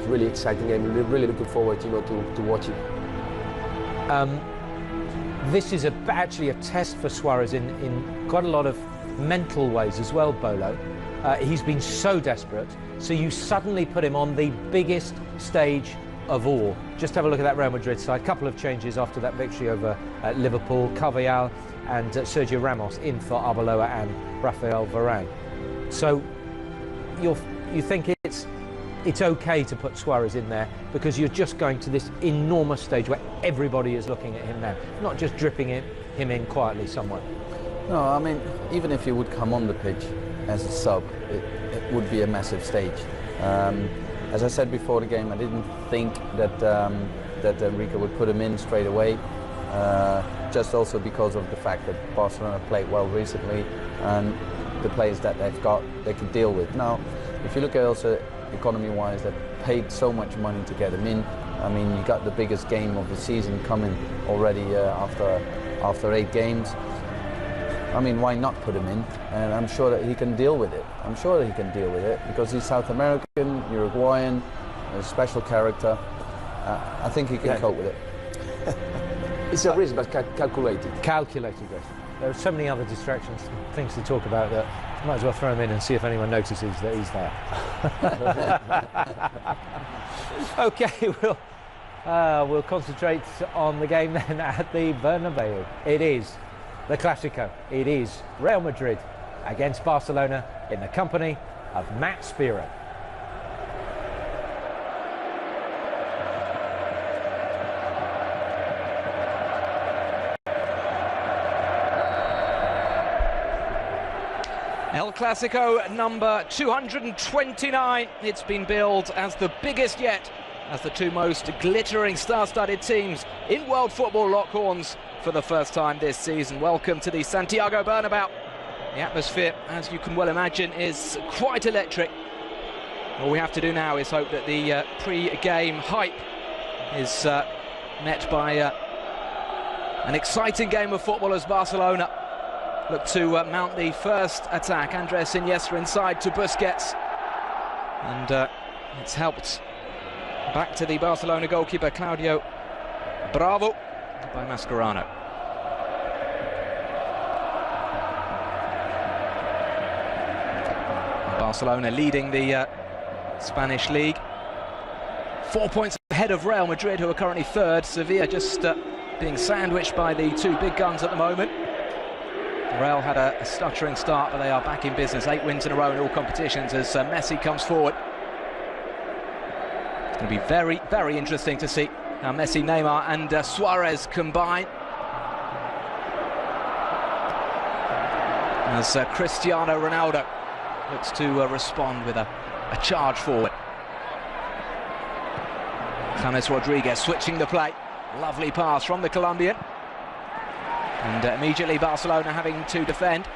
really exciting game. We're really looking forward, you know, to watch it. This is actually a test for Suarez in quite a lot of mental ways as well, Bolo. He's been so desperate, so you suddenly put him on the biggest stage of all. Just have a look at that Real Madrid side. A couple of changes after that victory over Liverpool. Carvajal and Sergio Ramos in for Arbeloa and Rafael Varane. So you think it's okay to put Suarez in there because you're just going to this enormous stage where everybody is looking at him now, not just dripping him in quietly somewhere. No, I mean, even if he would come on the pitch as a sub, it would be a massive stage. As I said before the game, I didn't think that that Enrique would put him in straight away, just also because of the fact that Barcelona played well recently and the players that they've got, they can deal with. Now, if you look at also economy-wise, they paid so much money to get him in. I mean, you got the biggest game of the season coming already after 8 games. I mean, why not put him in? And I'm sure that he can deal with it. I'm sure that he can deal with it because he's South American, Uruguayan, a special character. I think he can cope with it. It's a risk, but calculated. Calculated risk. There are so many other distractions, things to talk about that you might as well throw him in and see if anyone notices that he's there. Okay, we'll concentrate on the game then at the Bernabeu. It is the Clásico. It is Real Madrid against Barcelona in the company of Matt Spira. El Clásico number 229. It's been billed as the biggest yet, as the two most glittering star-studded teams in world football lock horns for the first time this season. Welcome to the Santiago Bernabeu. The atmosphere, as you can well imagine, is quite electric. All we have to do now is hope that the pre-game hype is met by an exciting game of football as Barcelona look to mount the first attack. Andres Iniesta inside to Busquets, and it's helped back to the Barcelona goalkeeper Claudio Bravo by Mascherano. Barcelona leading the Spanish league, 4 points ahead of Real Madrid, who are currently third. Sevilla just being sandwiched by the two big guns at the moment. Real had a stuttering start, but they are back in business. 8 wins in a row in all competitions as Messi comes forward. It's going to be very, very interesting to see how Messi, Neymar and Suarez combine. As Cristiano Ronaldo looks to respond with a charge forward. James Rodriguez switching the play. Lovely pass from the Colombian. And immediately Barcelona having to defend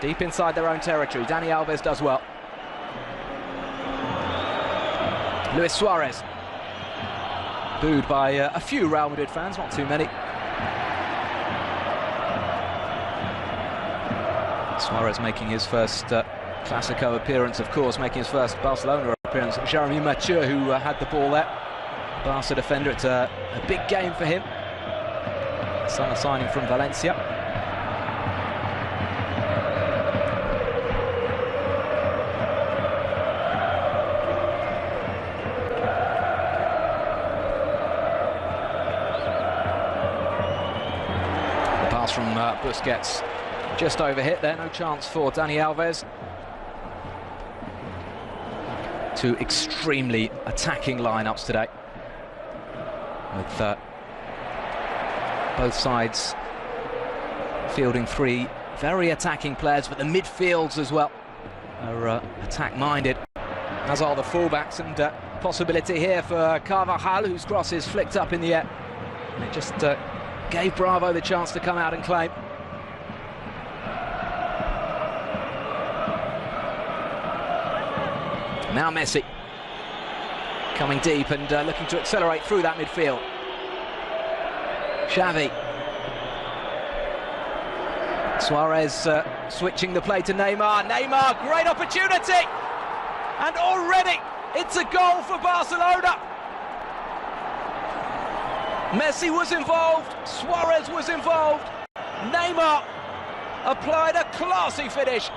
deep inside their own territory. Dani Alves does well. Luis Suarez, booed by a few Real Madrid fans, not too many. Suarez making his first Clásico appearance, of course, making his first Barcelona appearance. Jeremy Mathieu, who had the ball there. Barca defender, it's a big game for him. Son signing from Valencia. The pass from Busquets just overhit there, no chance for Dani Alves. Two extremely attacking lineups today, with both sides fielding 3 very attacking players, but the midfields as well are attack-minded, as are the fullbacks, and possibility here for Carvajal, whose cross is flicked up in the air, and it just gave Bravo the chance to come out and claim. Now Messi coming deep and looking to accelerate through that midfield. Xavi. Suarez switching the play to Neymar. Neymar, great opportunity! And already It's a goal for Barcelona. Messi was involved, Suarez was involved, Neymar applied a classy finish.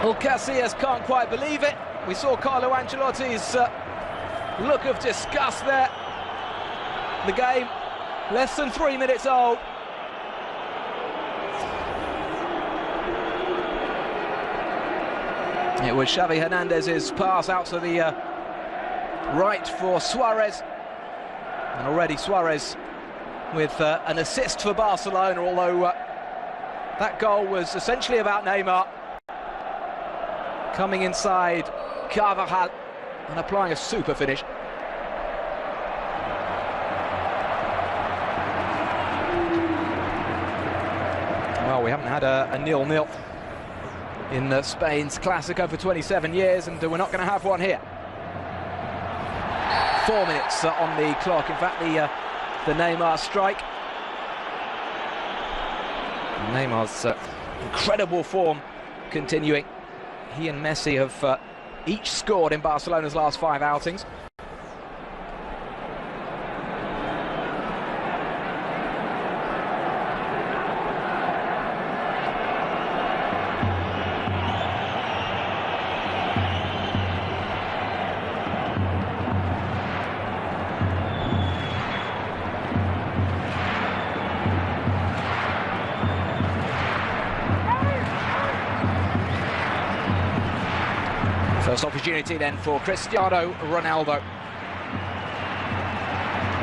Well, Casillas can't quite believe it. We saw Carlo Ancelotti's look of disgust there. The game less than 3 minutes old. It was Xavi Hernandez's pass out to the right for Suarez. And already Suarez with an assist for Barcelona, although that goal was essentially about Neymar coming inside Carvajal and applying a super finish. Well, we haven't had a 0-0 in Spain's Clásico for 27 years, and we're not going to have one here. 4 minutes on the clock. In fact, the Neymar strike. Neymar's incredible form continuing. He and Messi have each scored in Barcelona's last 5 outings. First opportunity then for Cristiano Ronaldo.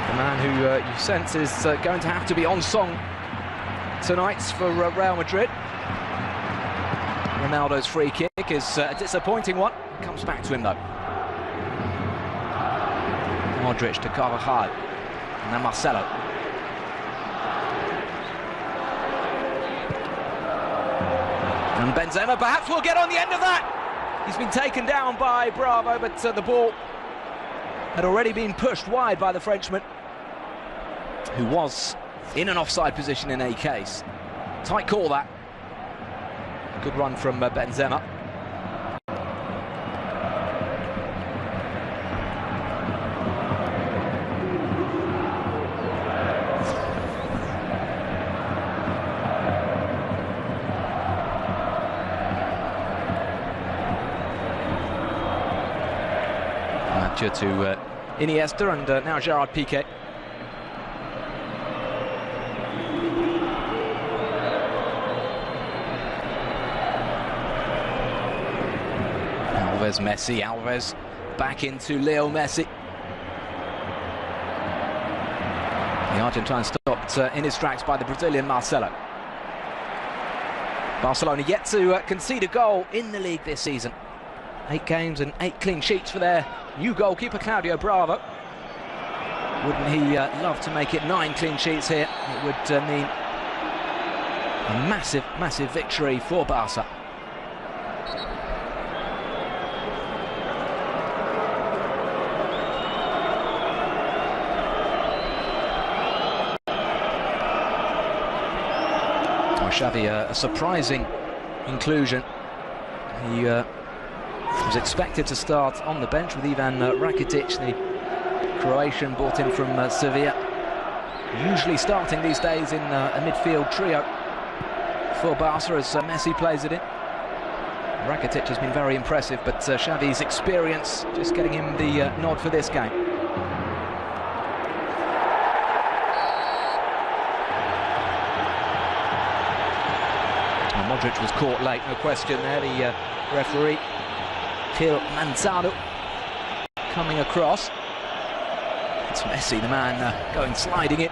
The man who you sense is going to have to be on song tonight for Real Madrid. Ronaldo's free kick is a disappointing one. Comes back to him though. Modric to Carvajal. And then Marcelo. And Benzema perhaps will get on the end of that. He's been taken down by Bravo, but the ball had already been pushed wide by the Frenchman, who was in an offside position in any case. Tight call that. Good run from Benzema. To Iniesta and now Gerard Piqué. Alves, Messi, Alves back into Leo Messi. The Argentine stopped in his tracks by the Brazilian Marcelo. Barcelona yet to concede a goal in the league this season. 8 games and 8 clean sheets for their new goalkeeper, Claudio Bravo. Wouldn't he love to make it 9 clean sheets here? It would mean a massive, massive victory for Barca. Oh, Xavi, a surprising inclusion. He was expected to start on the bench with Ivan Rakitic, the Croatian brought in from Sevilla. Usually starting these days in a midfield trio for Barca as Messi plays it in. Rakitic has been very impressive, but Xavi's experience just getting him the nod for this game. Well, Modric was caught late, no question there. The referee Gil Manzano coming across. It's Messi, the man going sliding it.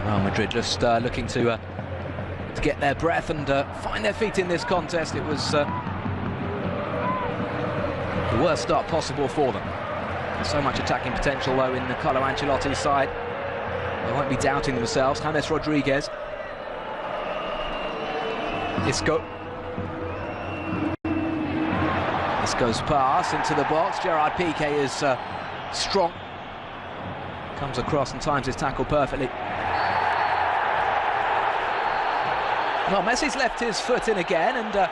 Real Madrid just looking to get their breath and find their feet in this contest. It was the worst start possible for them. There's so much attacking potential though in the Carlo Ancelotti's side. They won't be doubting themselves. James Rodriguez. Isco. Isco's pass into the box. Gerard Piqué is strong. Comes across and times his tackle perfectly. Well, Messi's left his foot in again, and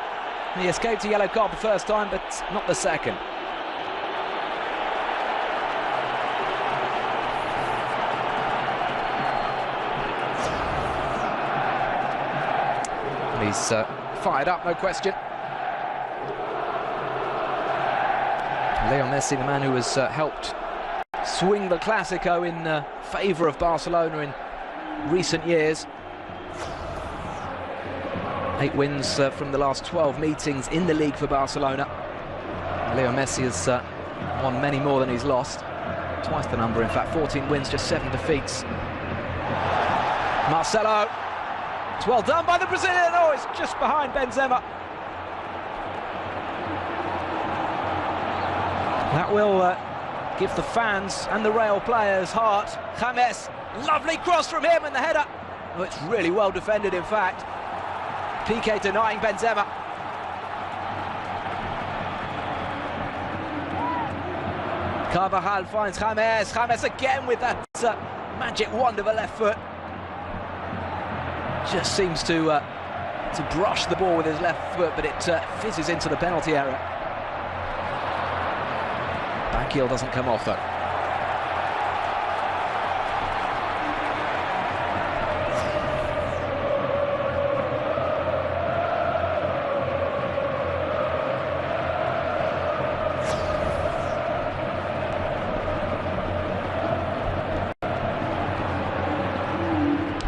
he escaped a yellow card the first time, but not the second. He's fired up, no question. Leo Messi, the man who has helped swing the Clásico in favour of Barcelona in recent years. 8 wins from the last 12 meetings in the league for Barcelona. Leo Messi has won many more than he's lost. Twice the number, in fact. 14 wins, just 7 defeats. Marcelo. It's well done by the Brazilian. Oh, it's just behind Benzema. That will give the fans and the Real players heart. James, lovely cross from him, and the header. Oh, it's really well defended, in fact. Piqué denying Benzema. Carvajal finds James. James again with that magic wand of a left foot. Just seems to brush the ball with his left foot, but it fizzes into the penalty area. Back heel doesn't come off, though.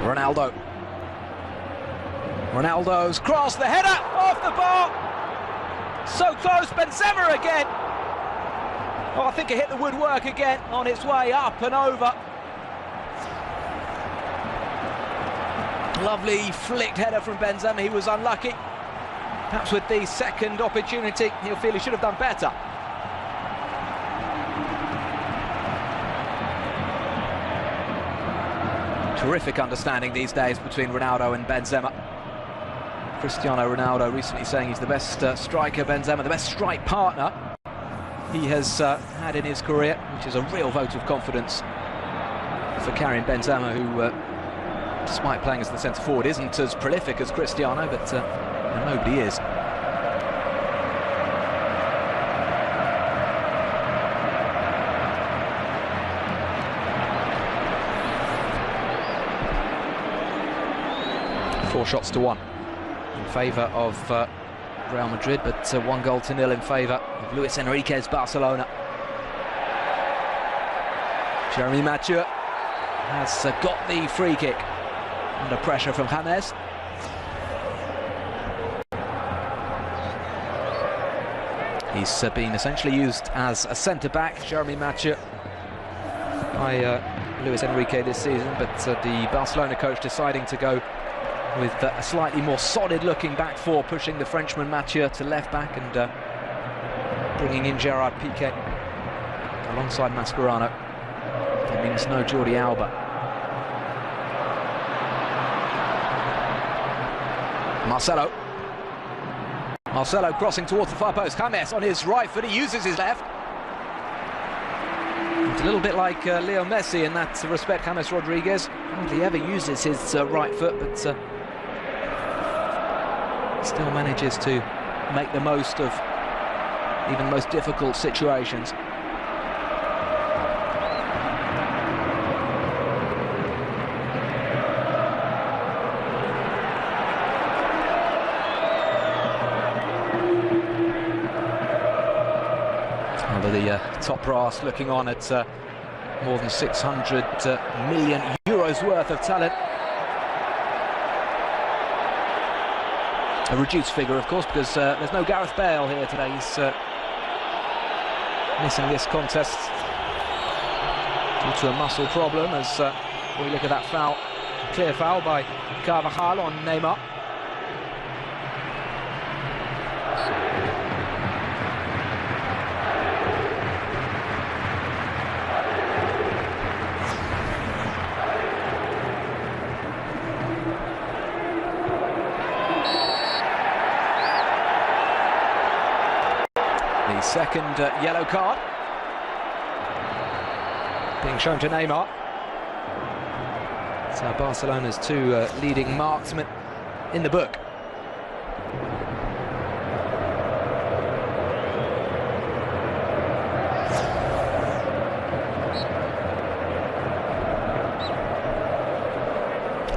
Ronaldo. Ronaldo's cross, the header off the bar. So close, Benzema again. Oh, I think it hit the woodwork again on its way up and over. Lovely flicked header from Benzema. He was unlucky. Perhaps with the second opportunity, he'll feel he should have done better. Terrific understanding these days between Ronaldo and Benzema. Cristiano Ronaldo recently saying he's the best striker, Benzema the best strike partner he has had in his career, which is a real vote of confidence for Karim Benzema, who, despite playing as the centre forward, isn't as prolific as Cristiano, but nobody is. Four shots to one in favour of Real Madrid, but 1-0 in favour of Luis Enrique's Barcelona. Jeremy Mathieu has got the free kick under pressure from James. He's been essentially used as a centre-back, Jeremy Mathieu, by Luis Enrique this season, but the Barcelona coach deciding to go with a slightly more solid-looking back four, pushing the Frenchman Mathieu to left-back and bringing in Gerard Piqué alongside Mascherano. That means no Jordi Alba. Marcelo crossing towards the far post. James on his right foot, he uses his left. It's a little bit like Leo Messi in that respect. James Rodriguez hardly ever uses his right foot, but still manages to make the most of even the most difficult situations. Under the top brass looking on at more than 600 million euros worth of talent. A reduced figure, of course, because there's no Gareth Bale here today. He's missing this contest due to a muscle problem, as we look at that foul, clear foul by Carvajal on Neymar. The second yellow card being shown to Neymar. So Barcelona's two leading marksmen in the book.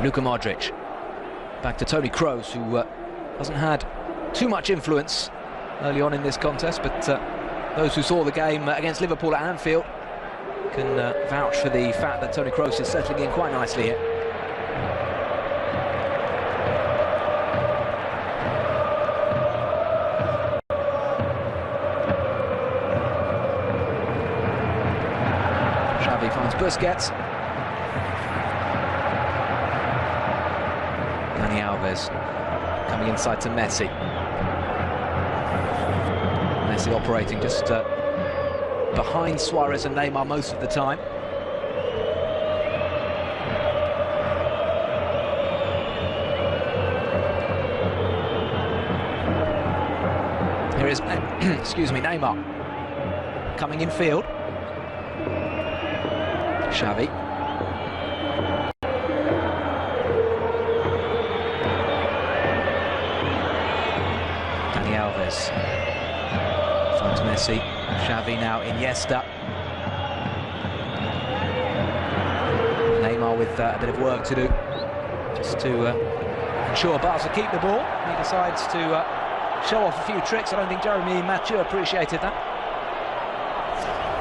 Luka Modric. Back to Toni Kroos, who hasn't had too much influence early on in this contest, but those who saw the game against Liverpool at Anfield can vouch for the fact that Toni Kroos is settling in quite nicely here. Xavi finds Busquets. Dani Alves coming inside to Messi. Messi operating just behind Suarez and Neymar most of the time. Here is excuse me, Neymar coming in field. Xavi. Dani Alves finds Messi. Xavi now, Iniesta. Neymar with a bit of work to do, just to ensure Barca keep the ball. He decides to show off a few tricks. I don't think Jeremy Mathieu appreciated that.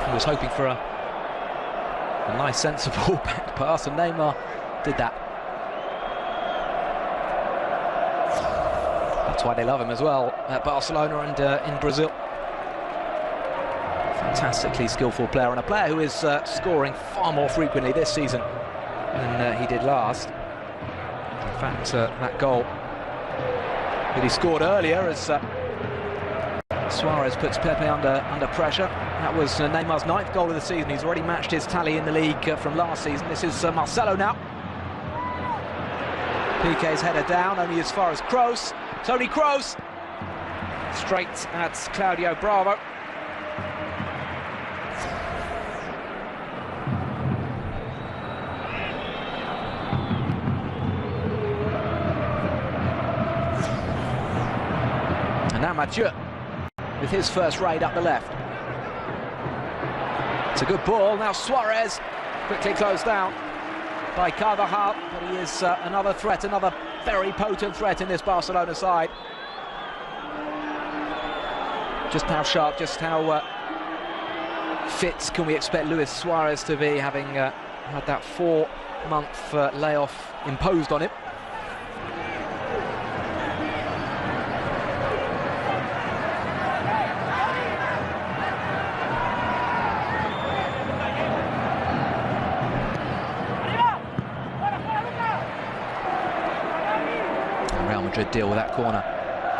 He was hoping for a nice sensible back pass, and Neymar did that. That's why they love him as well at Barcelona and in Brazil. Fantastically skillful player, and a player who is scoring far more frequently this season than he did last. In fact, that goal that he scored earlier as Suarez puts Pepe under pressure. That was Neymar's 9th goal of the season. He's already matched his tally in the league from last season. This is Marcelo now. Piqué's header down, only as far as Kroos. Toni Kroos straight at Claudio Bravo. And now Mathieu with his first raid up the left. It's a good ball. Now Suarez quickly closed down by Carvajal, but he is another threat, another very potent threat in this Barcelona side. Just how sharp, just how fit can we expect Luis Suarez to be, having had that 4-month layoff imposed on him? Real Madrid deal with that corner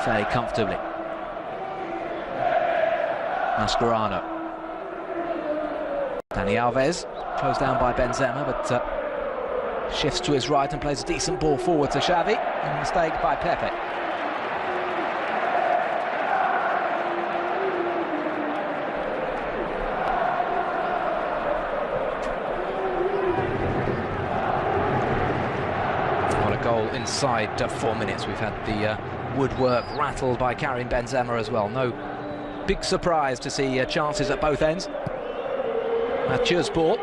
fairly comfortably. Mascherano. Dani Alves, closed down by Benzema, but shifts to his right and plays a decent ball forward to Xavi. And a mistake by Pepe. Goal inside 4 minutes. We've had the woodwork rattled by Karim Benzema as well. No big surprise to see chances at both ends. Mathieu's ball.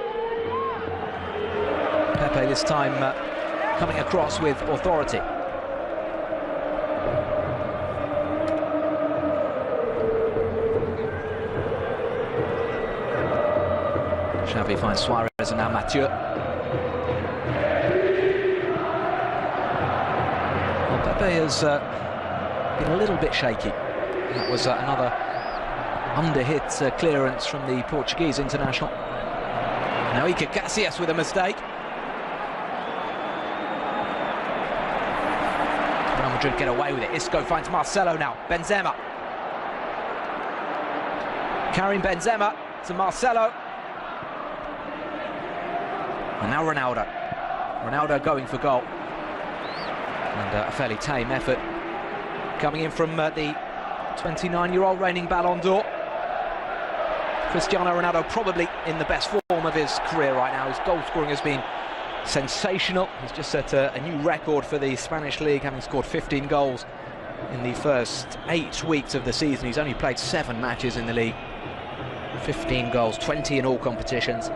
Pepe this time coming across with authority. Xavi finds Suarez and now Mathieu. Pepe has been a little bit shaky. That was another under-hit clearance from the Portuguese international. Now Iker Casillas with a mistake. Real Madrid get away with it. Isco finds Marcelo now. Benzema. Karim Benzema to Marcelo. And now Ronaldo. Ronaldo going for goal. And a fairly tame effort coming in from the 29-year-old reigning Ballon d'Or. Cristiano Ronaldo probably in the best form of his career right now. His goal scoring has been sensational. He's just set a new record for the Spanish league, having scored 15 goals in the first 8 weeks of the season. He's only played 7 matches in the league. 15 goals, 20 in all competitions.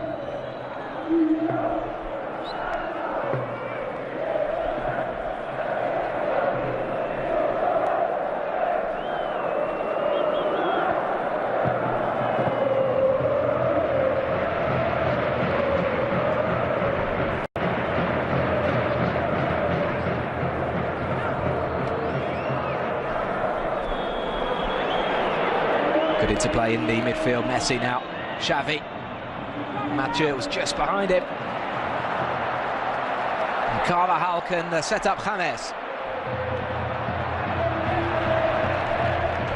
Good into play in the midfield. Messi now. Xavi. Mathieu was just behind him. And Carvajal can set up James.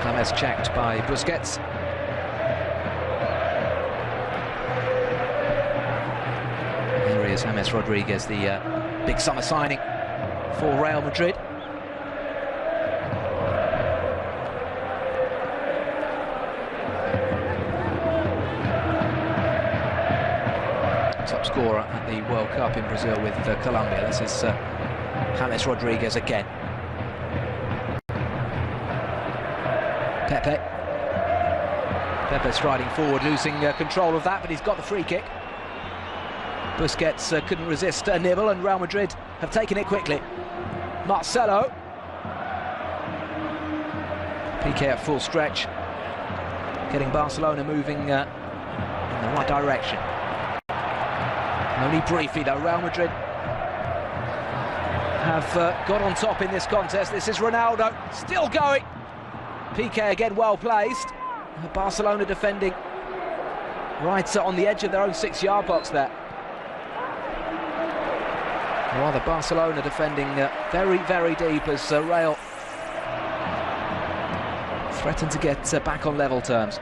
James checked by Busquets. Here is James Rodriguez, the big summer signing for Real Madrid. Top scorer at the World Cup in Brazil with Colombia. This is James Rodriguez again. Pepe striding forward, losing control of that, but he's got the free kick. Busquets couldn't resist a nibble, and Real Madrid have taken it quickly. Marcelo. Piqué at full stretch, getting Barcelona moving in the right direction. Only briefly though, Real Madrid have got on top in this contest. This is Ronaldo, still going. Piqué again well placed. Barcelona defending right on the edge of their own 6-yard box there. Rather Barcelona defending very, very deep as Real threaten to get back on level terms.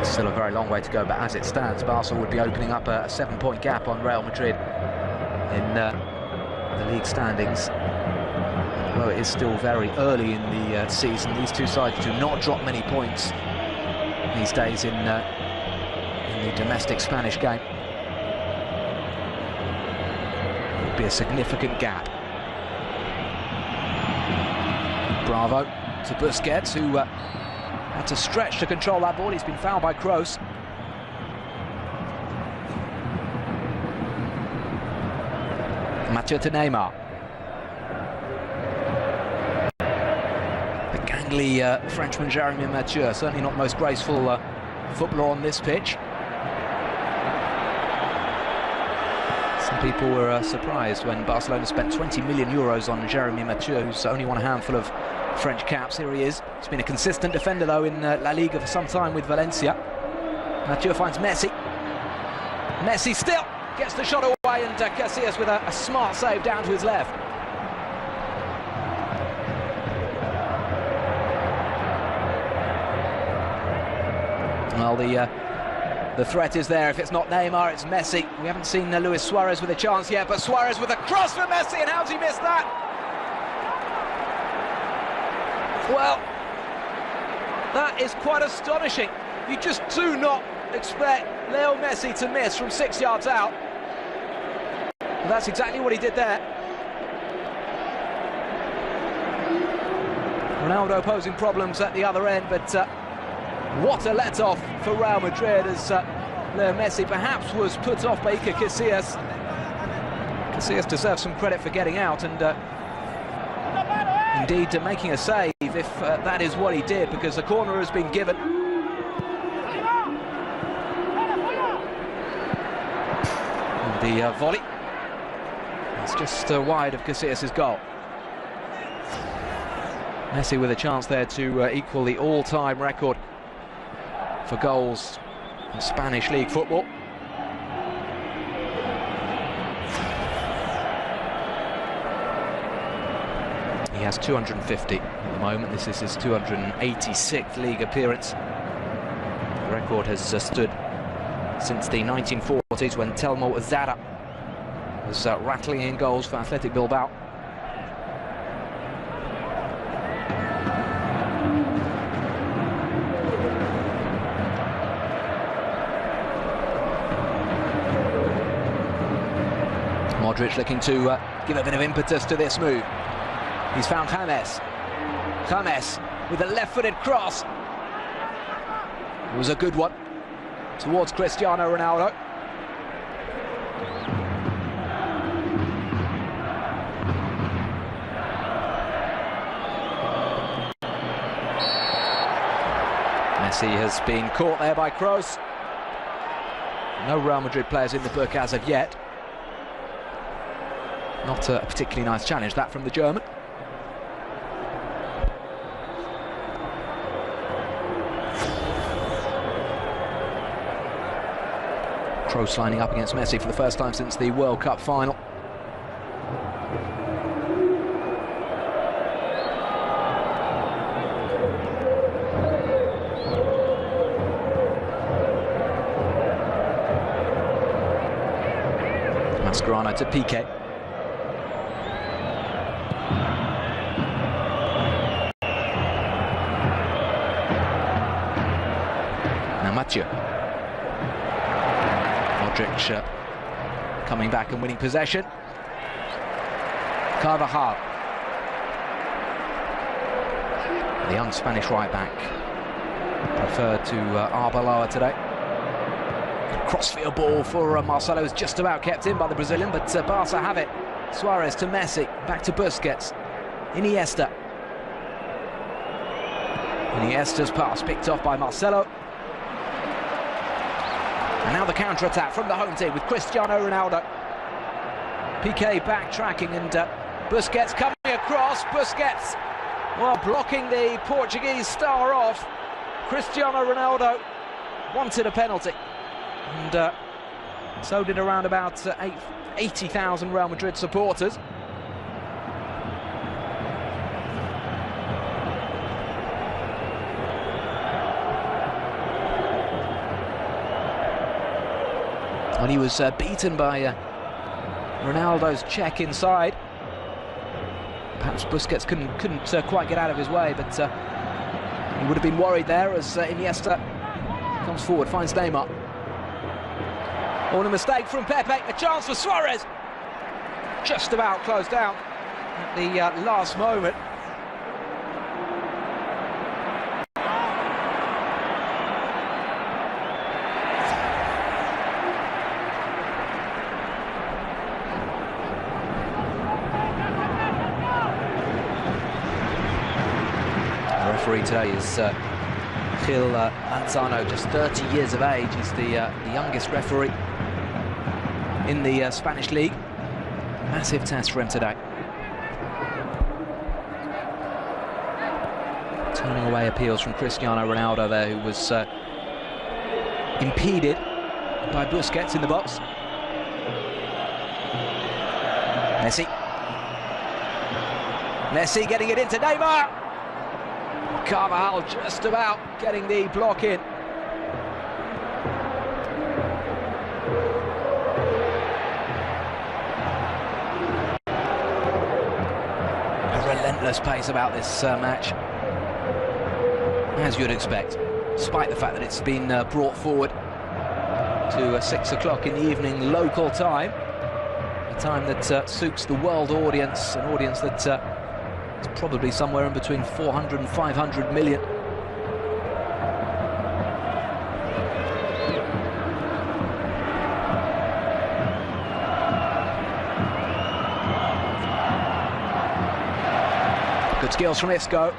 Still a very long way to go, but as it stands, Barca would be opening up a 7-point gap on Real Madrid in the league standings. Although it is still very early in the season, these two sides do not drop many points these days in the domestic Spanish game. It would be a significant gap. Bravo to Busquets, who had to stretch to control that ball. He's been fouled by Kroos. Mathieu to Neymar. The gangly Frenchman Jeremy Mathieu, certainly not the most graceful footballer on this pitch. Some people were surprised when Barcelona spent 20 million euros on Jeremy Mathieu, who's only won a handful of French caps. Here he is. He's been a consistent defender though in La Liga for some time with Valencia. Mathieu finds Messi. Messi still gets the shot away, and Casillas with a smart save down to his left. Well, the threat is there. If it's not Neymar, it's Messi. We haven't seen Luis Suarez with a chance yet, but Suarez with a cross for Messi, and how's he missed that? Well, that is quite astonishing. You just do not expect Leo Messi to miss from 6 yards out. And that's exactly what he did there. Ronaldo posing problems at the other end, but what a let-off for Real Madrid as Leo Messi perhaps was put off by Iker Casillas. Casillas deserves some credit for getting out and indeed making a save, if that is what he did, because the corner has been given. And the volley, it's just wide of Casillas' goal. Messi with a chance there to equal the all-time record for goals in Spanish league football. He has 250 at the moment. This is his 286th league appearance. The record has stood since the 1940s when Telmo Zarra was rattling in goals for Athletic Bilbao. Modric looking to give a bit of impetus to this move. He's found James. James with a left-footed cross. It was a good one towards Cristiano Ronaldo. Messi has been caught there by Kroos. No Real Madrid players in the book as of yet. Not a particularly nice challenge, that from the German. Kroos lining up against Messi for the first time since the World Cup final. Mascherano to Piqué. Now Mathieu. Modric coming back and winning possession. Carvajal. The young Spanish right back preferred to Arbeloa today. Crossfield ball for Marcelo is just about kept in by the Brazilian, but Barca have it. Suarez to Messi, back to Busquets. Iniesta. Iniesta's pass picked off by Marcelo. And now the counter-attack from the home team with Cristiano Ronaldo. Piqué backtracking and Busquets coming across. Busquets, well, blocking the Portuguese star off. Cristiano Ronaldo wanted a penalty. And so did around about 80,000 Real Madrid supporters. When he was beaten by Ronaldo's check inside. Perhaps Busquets couldn't quite get out of his way, but he would have been worried there as Iniesta comes forward, finds Neymar. Oh, and a mistake from Pepe, a chance for Suarez. Just about closed down at the last moment. The referee today is Gil Manzano, just 30 years of age. He's the youngest referee in the Spanish league. Massive test for him today. Turning away appeals from Cristiano Ronaldo there, who was impeded by Busquets in the box. Messi. Messi getting it into Neymar. Carvajal just about getting the block in. Relentless pace about this match, as you'd expect, despite the fact that it's been brought forward to 6 o'clock in the evening local time, a time that suits the world audience, an audience that is probably somewhere in between 400 and 500 million. Good skills from Isco.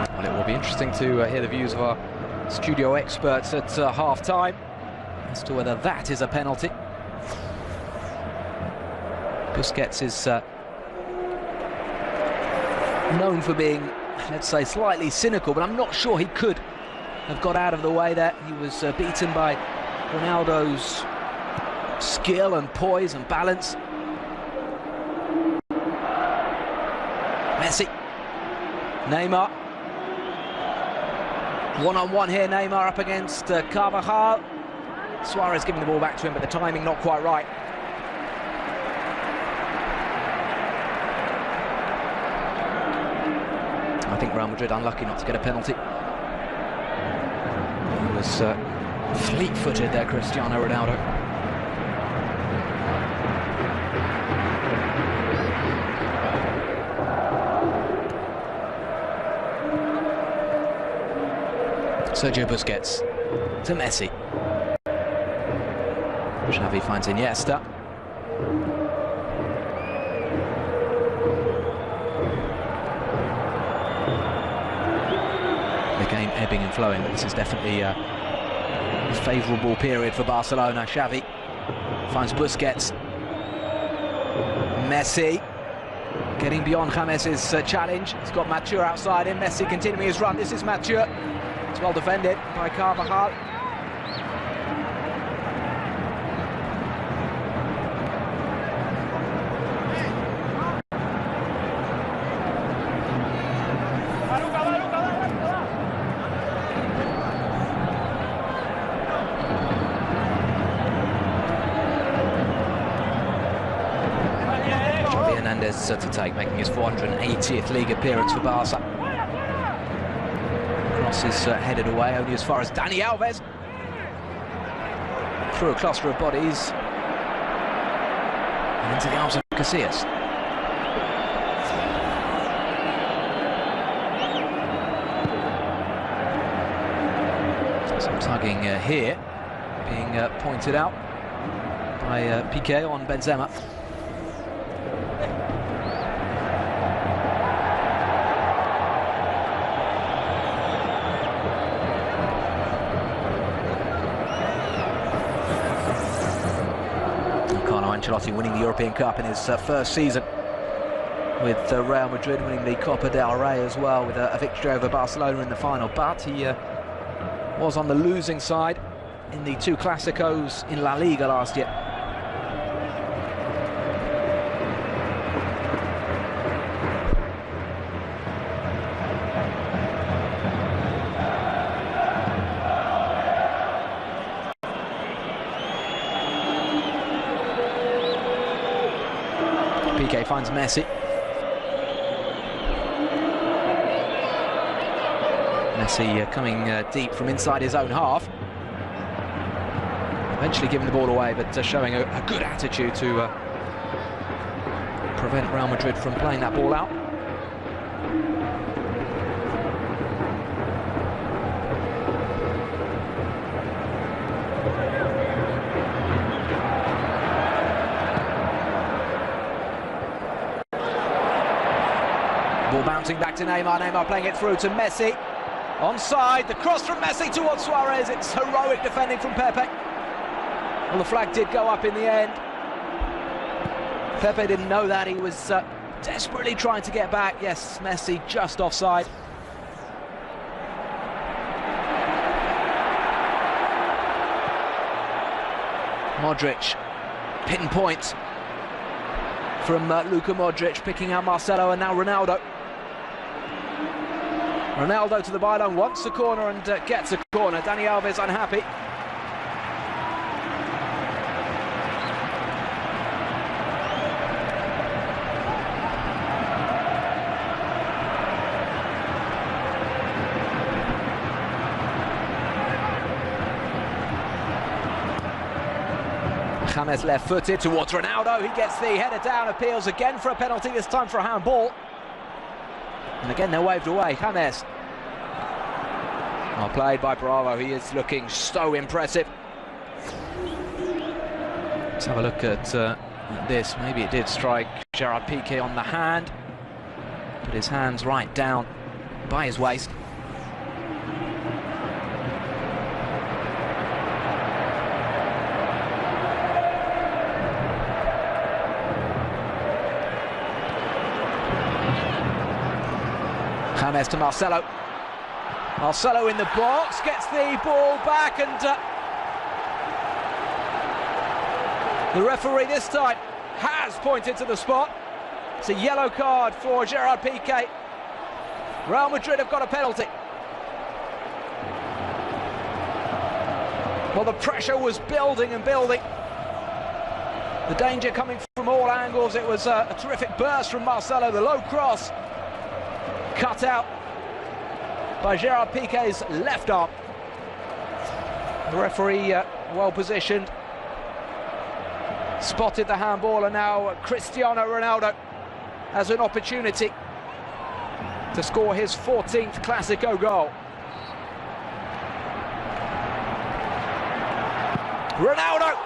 Well, it will be interesting to hear the views of our studio experts at half-time as to whether that is a penalty. Busquets is known for being, let's say, slightly cynical, but I'm not sure he could have got out of the way there. He was beaten by Ronaldo's skill and poise and balance. Messi, Neymar, one-on-one here. Neymar up against Carvajal. Suarez giving the ball back to him, but the timing not quite right. I think Real Madrid unlucky not to get a penalty. He was fleet-footed there, Cristiano Ronaldo. Sergio Busquets to Messi. Xavi finds Iniesta. The game ebbing and flowing, but this is definitely a favourable period for Barcelona. Xavi finds Busquets. Messi getting beyond James's challenge. He's got Mathieu outside him. Messi continuing his run. This is Mathieu. It's well defended by Carvajal. To take, making his 480th league appearance for Barca. Cross is headed away only as far as Dani Alves. Through a cluster of bodies and into the arms of Casillas. Some tugging here, being pointed out by Piqué on Benzema. Ancelotti winning the European Cup in his first season with Real Madrid, winning the Copa del Rey as well with a victory over Barcelona in the final, but he was on the losing side in the two Clásicos in La Liga last year. Piqué finds Messi. Messi coming deep from inside his own half. Eventually giving the ball away, but showing a good attitude to prevent Real Madrid from playing that ball out. Ball bouncing back to Neymar. Neymar playing it through to Messi. Onside, the cross from Messi towards Suarez. It's heroic defending from Pepe. Well, the flag did go up in the end. Pepe didn't know that. He was desperately trying to get back. Yes, Messi just offside. Modric, pinpoint from Luka Modric, picking out Marcelo and now Ronaldo. Ronaldo to the byline, wants the corner and gets a corner. Dani Alves unhappy. James left-footed towards Ronaldo. He gets the header down, appeals again for a penalty, this time for a handball. And again, they're waved away. James. Well played by Bravo. He is looking so impressive. Let's have a look at this. Maybe it did strike Gerard Piqué on the hand. Put his hands right down by his waist. James to Marcelo. Marcelo in the box, gets the ball back, and the referee this time has pointed to the spot. It's a yellow card for Gerard Piqué. Real Madrid have got a penalty. Well, the pressure was building and building. The danger coming from all angles. It was a terrific burst from Marcelo, the low cross. Cut out by Gerard Piqué's left arm. The referee well positioned. Spotted the handball, and now Cristiano Ronaldo has an opportunity to score his 14th Clasico goal. Ronaldo!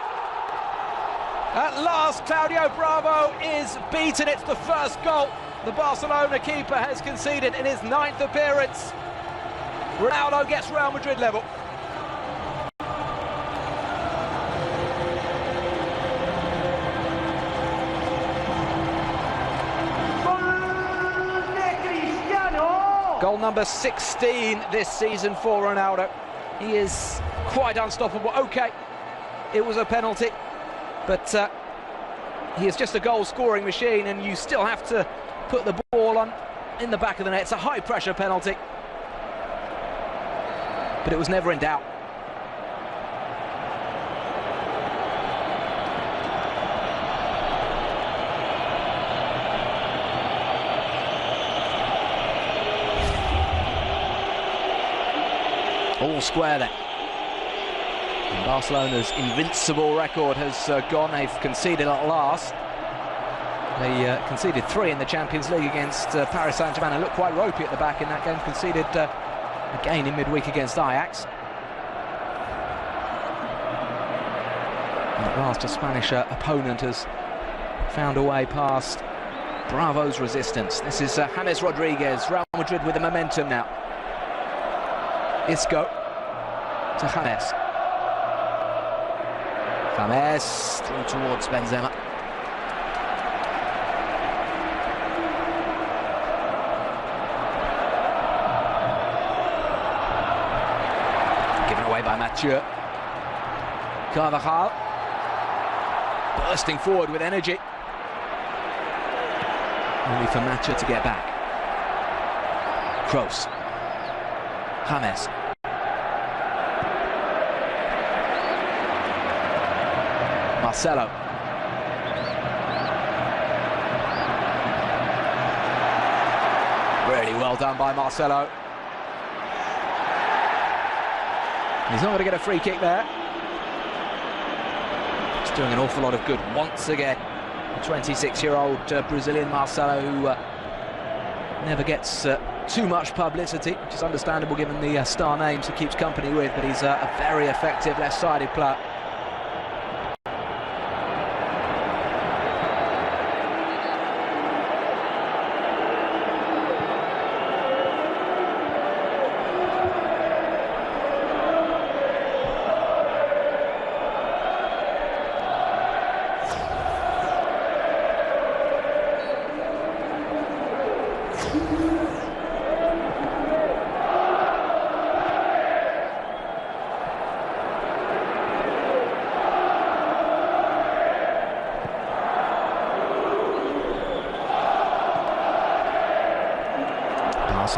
At last, Claudio Bravo is beaten. It's the first goal the Barcelona keeper has conceded in his 9th appearance. Ronaldo gets Real Madrid level. Goal number 16 this season for Ronaldo. He is quite unstoppable. Okay, it was a penalty, but he is just a goal-scoring machine, and you still have to put the ball on in the back of the net. It's a high-pressure penalty, but it was never in doubt. All square there. And Barcelona's invincible record has gone. They've conceded at last. They conceded 3 in the Champions League against Paris Saint-Germain and looked quite ropey at the back in that game. Conceded again in midweek against Ajax. And at last a Spanish opponent has found a way past Bravo's resistance. This is James Rodriguez. Real Madrid with the momentum now. Isco to James. James through towards Benzema. Given away by Mathieu. Carvajal bursting forward with energy. Only for Mathieu to get back. Kroos. James. Marcelo. Really well done by Marcelo. He's not going to get a free kick there. He's doing an awful lot of good once again. The 26-year-old Brazilian Marcelo, who never gets too much publicity, which is understandable given the star names he keeps company with, but he's a very effective left-sided player.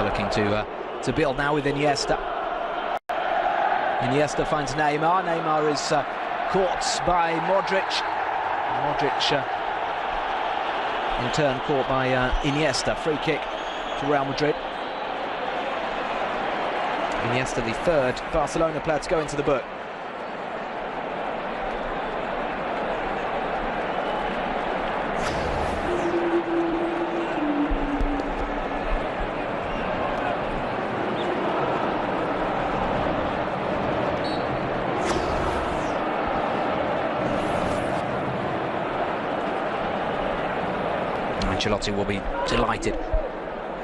Barca looking to build now with Iniesta. Iniesta finds Neymar. Neymar is caught by Modric. Modric in turn caught by Iniesta. Free kick to Real Madrid. Iniesta, the 3rd Barcelona player to go into the book. Ancelotti will be delighted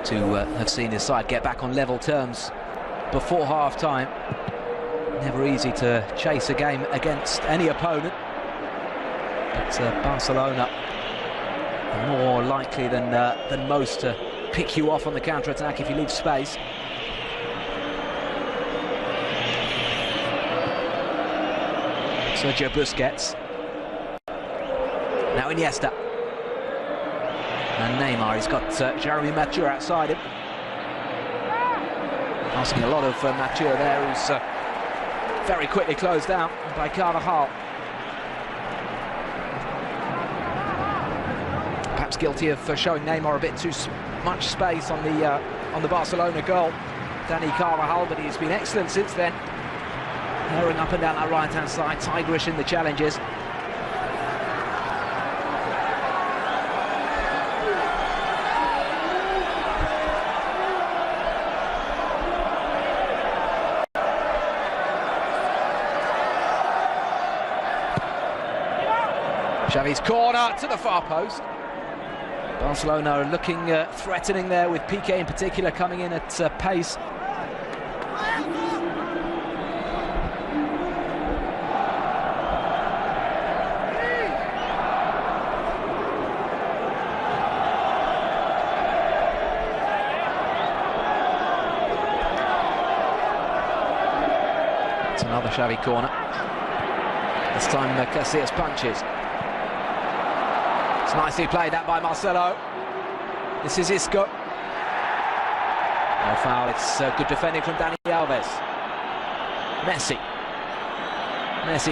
to have seen his side get back on level terms before half-time. Never easy to chase a game against any opponent, but Barcelona are more likely than most to pick you off on the counter-attack if you leave space. Sergio Busquets. Now Iniesta. And Neymar, he's got Jeremy Mathieu outside him. Asking a lot of Mathieu there, who's very quickly closed down by Carvajal. Perhaps guilty of showing Neymar a bit too much space on the Barcelona goal. Dani Carvajal, but he's been excellent since then. Herring up and down that right-hand side, tigerish in the challenges. Xavi's corner to the far post. Barcelona are looking threatening there, with Piqué in particular coming in at pace. It's another Xavi corner. This time Casillas punches. It's nicely played that by Marcelo. This is Isco. No foul, it's good defending from Dani Alves. Messi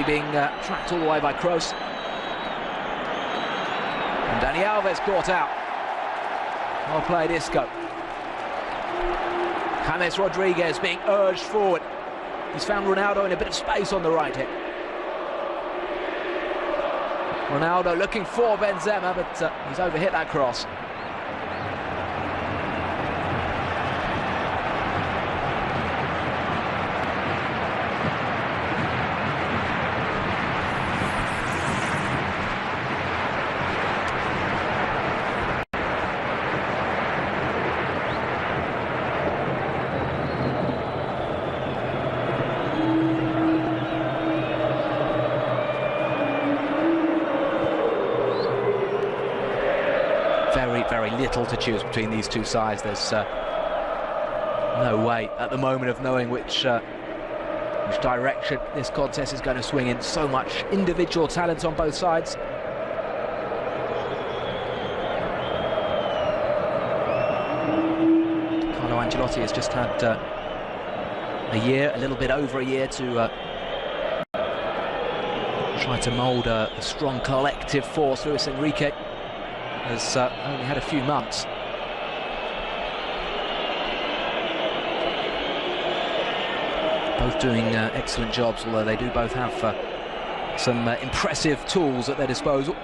being tracked all the way by Kroos. And Dani Alves caught out. Well played, Isco. James Rodriguez being urged forward. He's found Ronaldo in a bit of space on the right hip. Ronaldo looking for Benzema, but he's overhit that cross. Very little to choose between these two sides. There's no way at the moment of knowing which direction this contest is going to swing in. So much individual talent on both sides. Carlo Ancelotti has just had a little bit over a year to try to mould a strong collective force. Luis Enrique has only had a few months. Both doing excellent jobs, although they do both have some impressive tools at their disposal.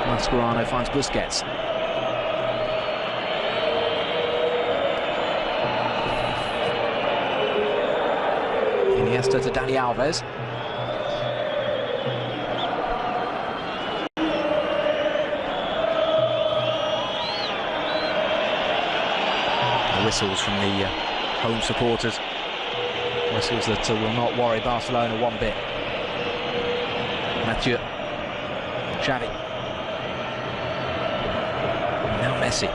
Mascherano finds Busquets. Iniesta to Dani Alves. Whistles from the home supporters. Whistles that will not worry Barcelona one bit. Mathieu. Xavi. Now Messi.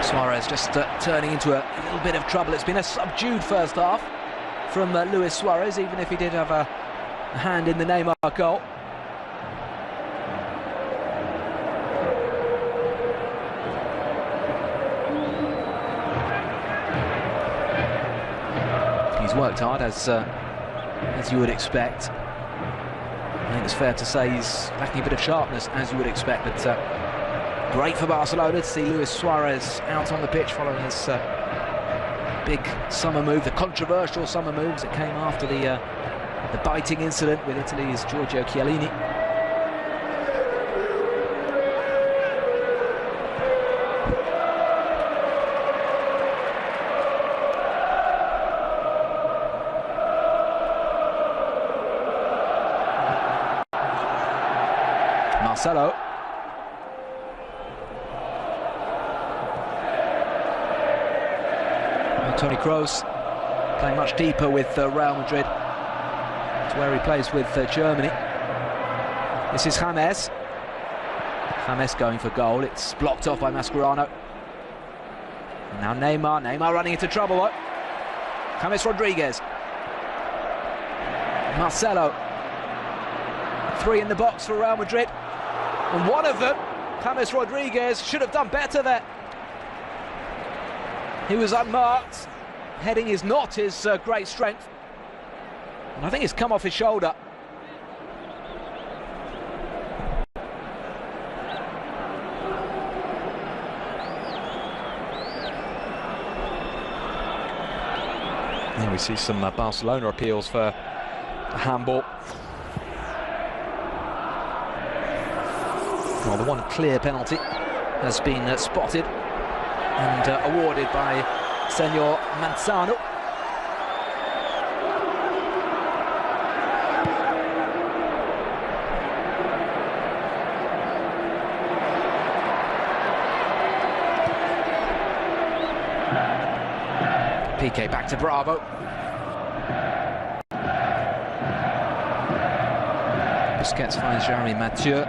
Suarez just turning into a little bit of trouble. It's been a subdued first half from Luis Suarez, even if he did have a hand in the Neymar goal. Worked hard, as you would expect. I think it's fair to say he's lacking a bit of sharpness, as you would expect, but great for Barcelona to see Luis Suarez out on the pitch following his big summer move, the controversial summer moves that came after the biting incident with Italy's Giorgio Chiellini. Marcelo. Toni Kroos playing much deeper with Real Madrid. where he plays with Germany. This is James. James going for goal. It's blocked off by Mascherano. Now Neymar running into trouble though. James Rodriguez. Marcelo. 3 in the box for Real Madrid. And one of them, James Rodriguez, should have done better there. He was unmarked. Heading is not his great strength. And I think it's come off his shoulder. Here we see some Barcelona appeals for a handball. Well, the one clear penalty has been spotted and awarded by Senor Manzano. Piqué back to Bravo. Busquets finds Jeremy Mathieu.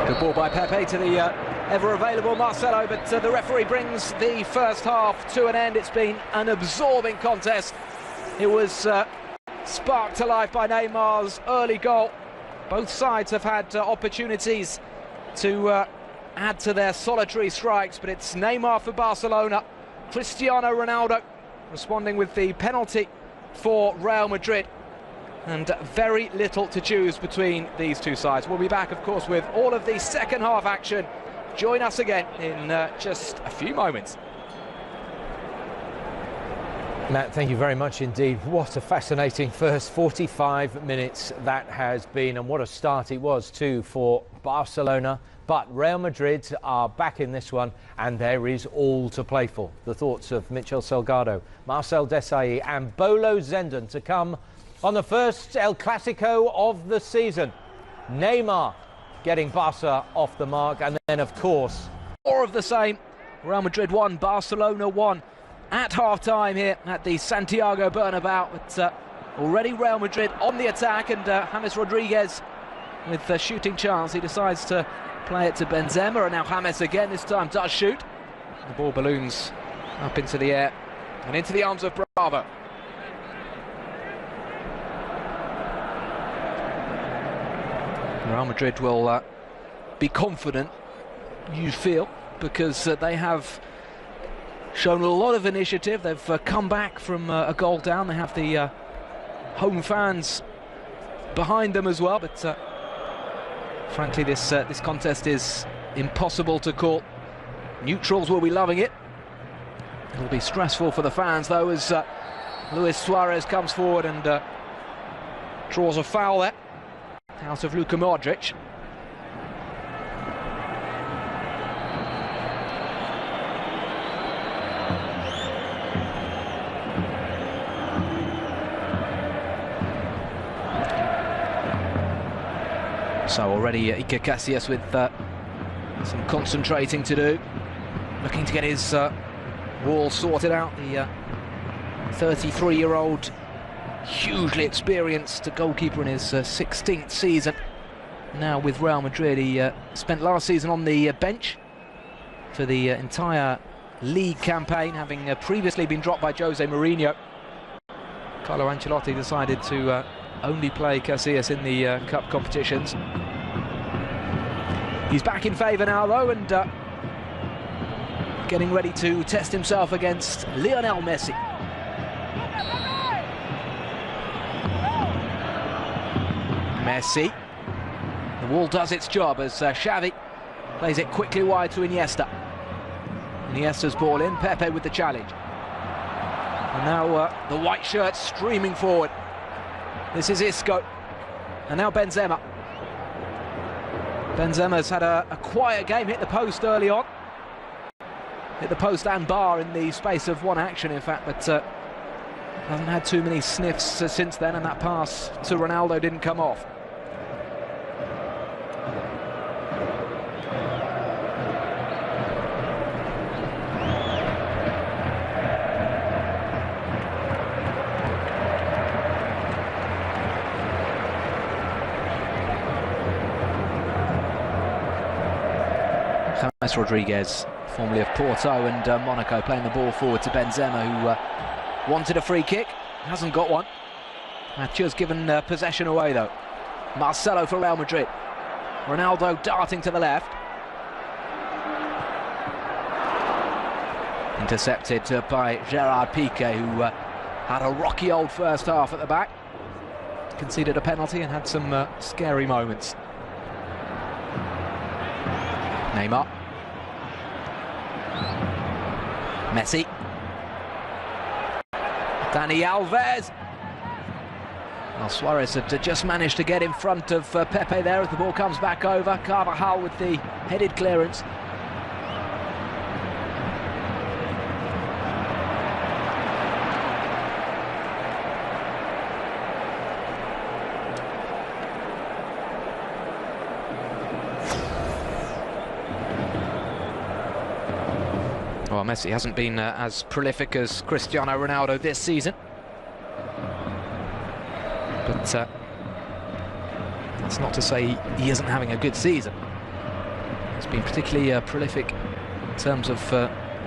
Good ball by Pepe to the ever-available Marcelo, but the referee brings the first half to an end. It's been an absorbing contest. It was sparked to life by Neymar's early goal. Both sides have had opportunities to add to their solitary strikes, but it's Neymar for Barcelona, Cristiano Ronaldo responding with the penalty for Real Madrid. And very little to choose between these two sides. We'll be back, of course, with all of the second half action. Join us again in just a few moments. Matt, thank you very much indeed. What a fascinating first 45 minutes that has been, and what a start it was too for Barcelona. But Real Madrid are back in this one, and there is all to play for. The thoughts of Mitchell Salgado, Marcel Desailly and Bolo Zenden to come on the first El Clasico of the season. Neymar getting Barca off the mark, and then of course more of the same. Real Madrid 1, Barcelona 1 at half-time here at the Santiago Bernabeu. But already Real Madrid on the attack, and James Rodriguez with the shooting chance. He decides to play it to Benzema, and now James again, this time does shoot. The ball balloons up into the air and into the arms of Bravo. Real Madrid will be confident, you feel, because they have shown a lot of initiative. They've come back from a goal down. They have the home fans behind them as well, but frankly this contest is impossible to call. Neutrals will be loving it. It'll be stressful for the fans though, as Luis Suarez comes forward and draws a foul there out of Luka Modric. So already Iker Casillas with some concentrating to do, looking to get his wall sorted out. The 33-year-old, hugely experienced goalkeeper in his 16th season now with Real Madrid. He spent last season on the bench for the entire league campaign, having previously been dropped by Jose Mourinho. Carlo Ancelotti decided to only play Casillas in the cup competitions. He's back in favour now though, and getting ready to test himself against Lionel Messi. Messi. The wall does its job as Xavi plays it quickly wide to Iniesta. Iniesta's ball in, Pepe with the challenge. And now the white shirts streaming forward. This is Isco. And now Benzema. Benzema's had a quiet game, hit the post early on. Hit the post and bar in the space of one action, in fact, but hasn't had too many sniffs since then, and that pass to Ronaldo didn't come off. James Rodriguez, formerly of Porto and Monaco, playing the ball forward to Benzema, who wanted a free kick, hasn't got one. Mathieu's given possession away though. Marcelo for Real Madrid. Ronaldo darting to the left. Intercepted by Gerard Piqué, who had a rocky old first half at the back. Conceded a penalty and had some scary moments. Neymar. Messi. Dani Alves. Well, Suarez had just managed to get in front of Pepe there as the ball comes back over. Carvajal with the headed clearance. Well, Messi hasn't been as prolific as Cristiano Ronaldo this season. But that's not to say he isn't having a good season. He's been particularly prolific in terms of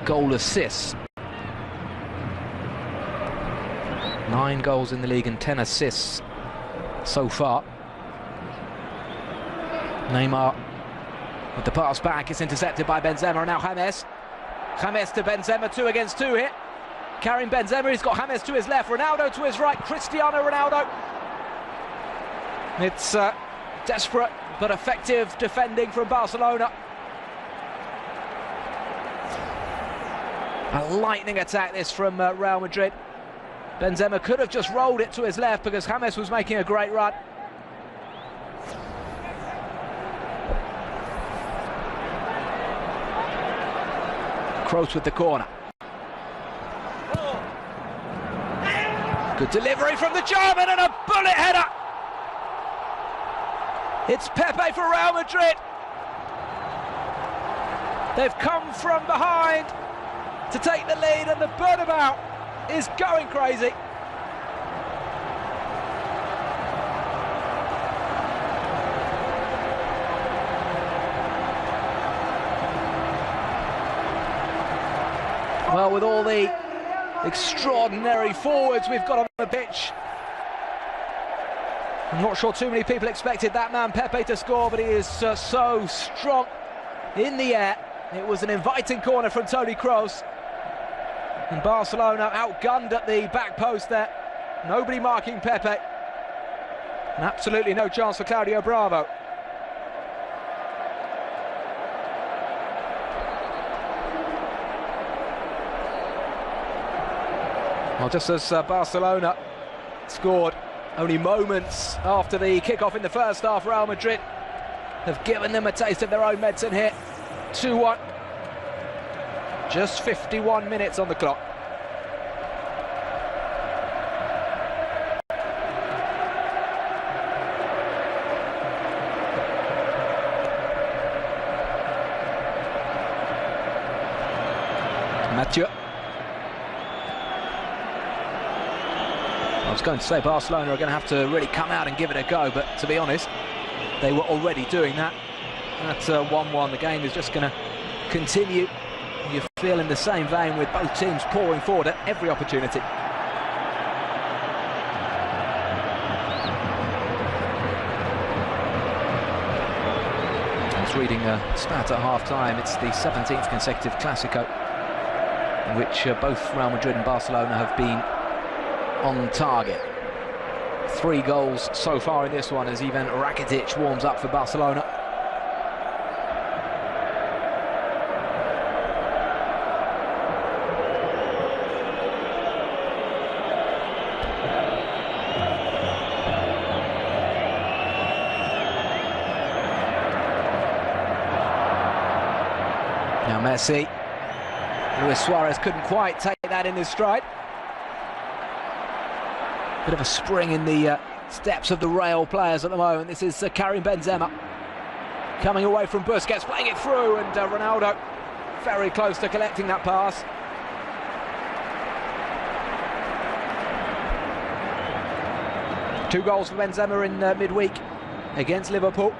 goal assists. 9 goals in the league and 10 assists so far. Neymar with the pass back, it's intercepted by Benzema, and now James. James to Benzema, 2 against 2 here. Carrying Benzema, he's got James to his left, Ronaldo to his right, Cristiano Ronaldo. It's desperate but effective defending from Barcelona. A lightning attack this from Real Madrid. Benzema could have just rolled it to his left because James was making a great run. Kroos with the corner. Good delivery from the German and a bullet header. It's Pepe for Real Madrid. They've come from behind to take the lead, and the Bernabeu is going crazy. Well, with all the extraordinary forwards we've got on the pitch, I'm not sure too many people expected that man Pepe to score, but he is so strong in the air. It was an inviting corner from Toni Kroos, and Barcelona outgunned at the back post there. Nobody marking Pepe, and absolutely no chance for Claudio Bravo. Well, just as Barcelona scored only moments after the kick-off in the first half, Real Madrid have given them a taste of their own medicine here. 2-1. Just 51 minutes on the clock. Mathieu. I was going to say Barcelona are going to have to really come out and give it a go, but to be honest, they were already doing that. At 1-1, the game is just going to continue. You feel in the same vein with both teams pouring forward at every opportunity. I was reading a stat at half-time. It's the 17th consecutive Clásico in which both Real Madrid and Barcelona have been on target. 3 goals so far in this one as Ivan Rakitic warms up for Barcelona. Messi. Luis Suarez couldn't quite take that in his stride. Bit of a spring in the steps of the Real players at the moment. This is Karim Benzema coming away from Busquets, playing it through, and Ronaldo very close to collecting that pass. Two goals for Benzema in midweek against Liverpool.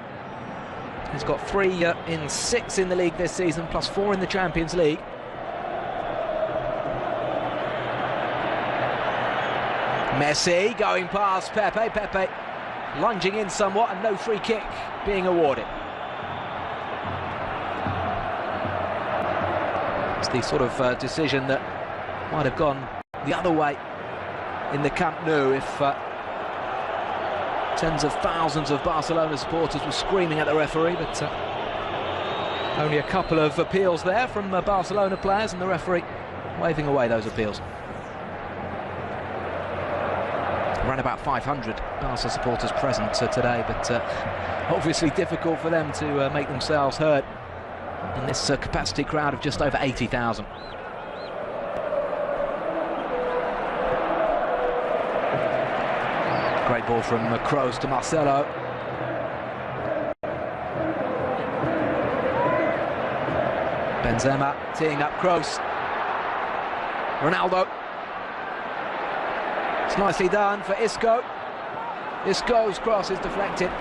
He's got 3 in 6 in the league this season, plus 4 in the Champions League. Messi going past Pepe. Pepe lunging in somewhat, and no free kick being awarded. It's the sort of decision that might have gone the other way in the Camp Nou if tens of thousands of Barcelona supporters were screaming at the referee, but only a couple of appeals there from Barcelona players, and the referee waving away those appeals. Around about 500 Barca supporters present today, but obviously difficult for them to make themselves heard in this capacity crowd of just over 80,000. Great ball from Kroos to Marcelo. Benzema teeing up Kroos. Ronaldo. It's nicely done for Isco. Isco's cross is deflected.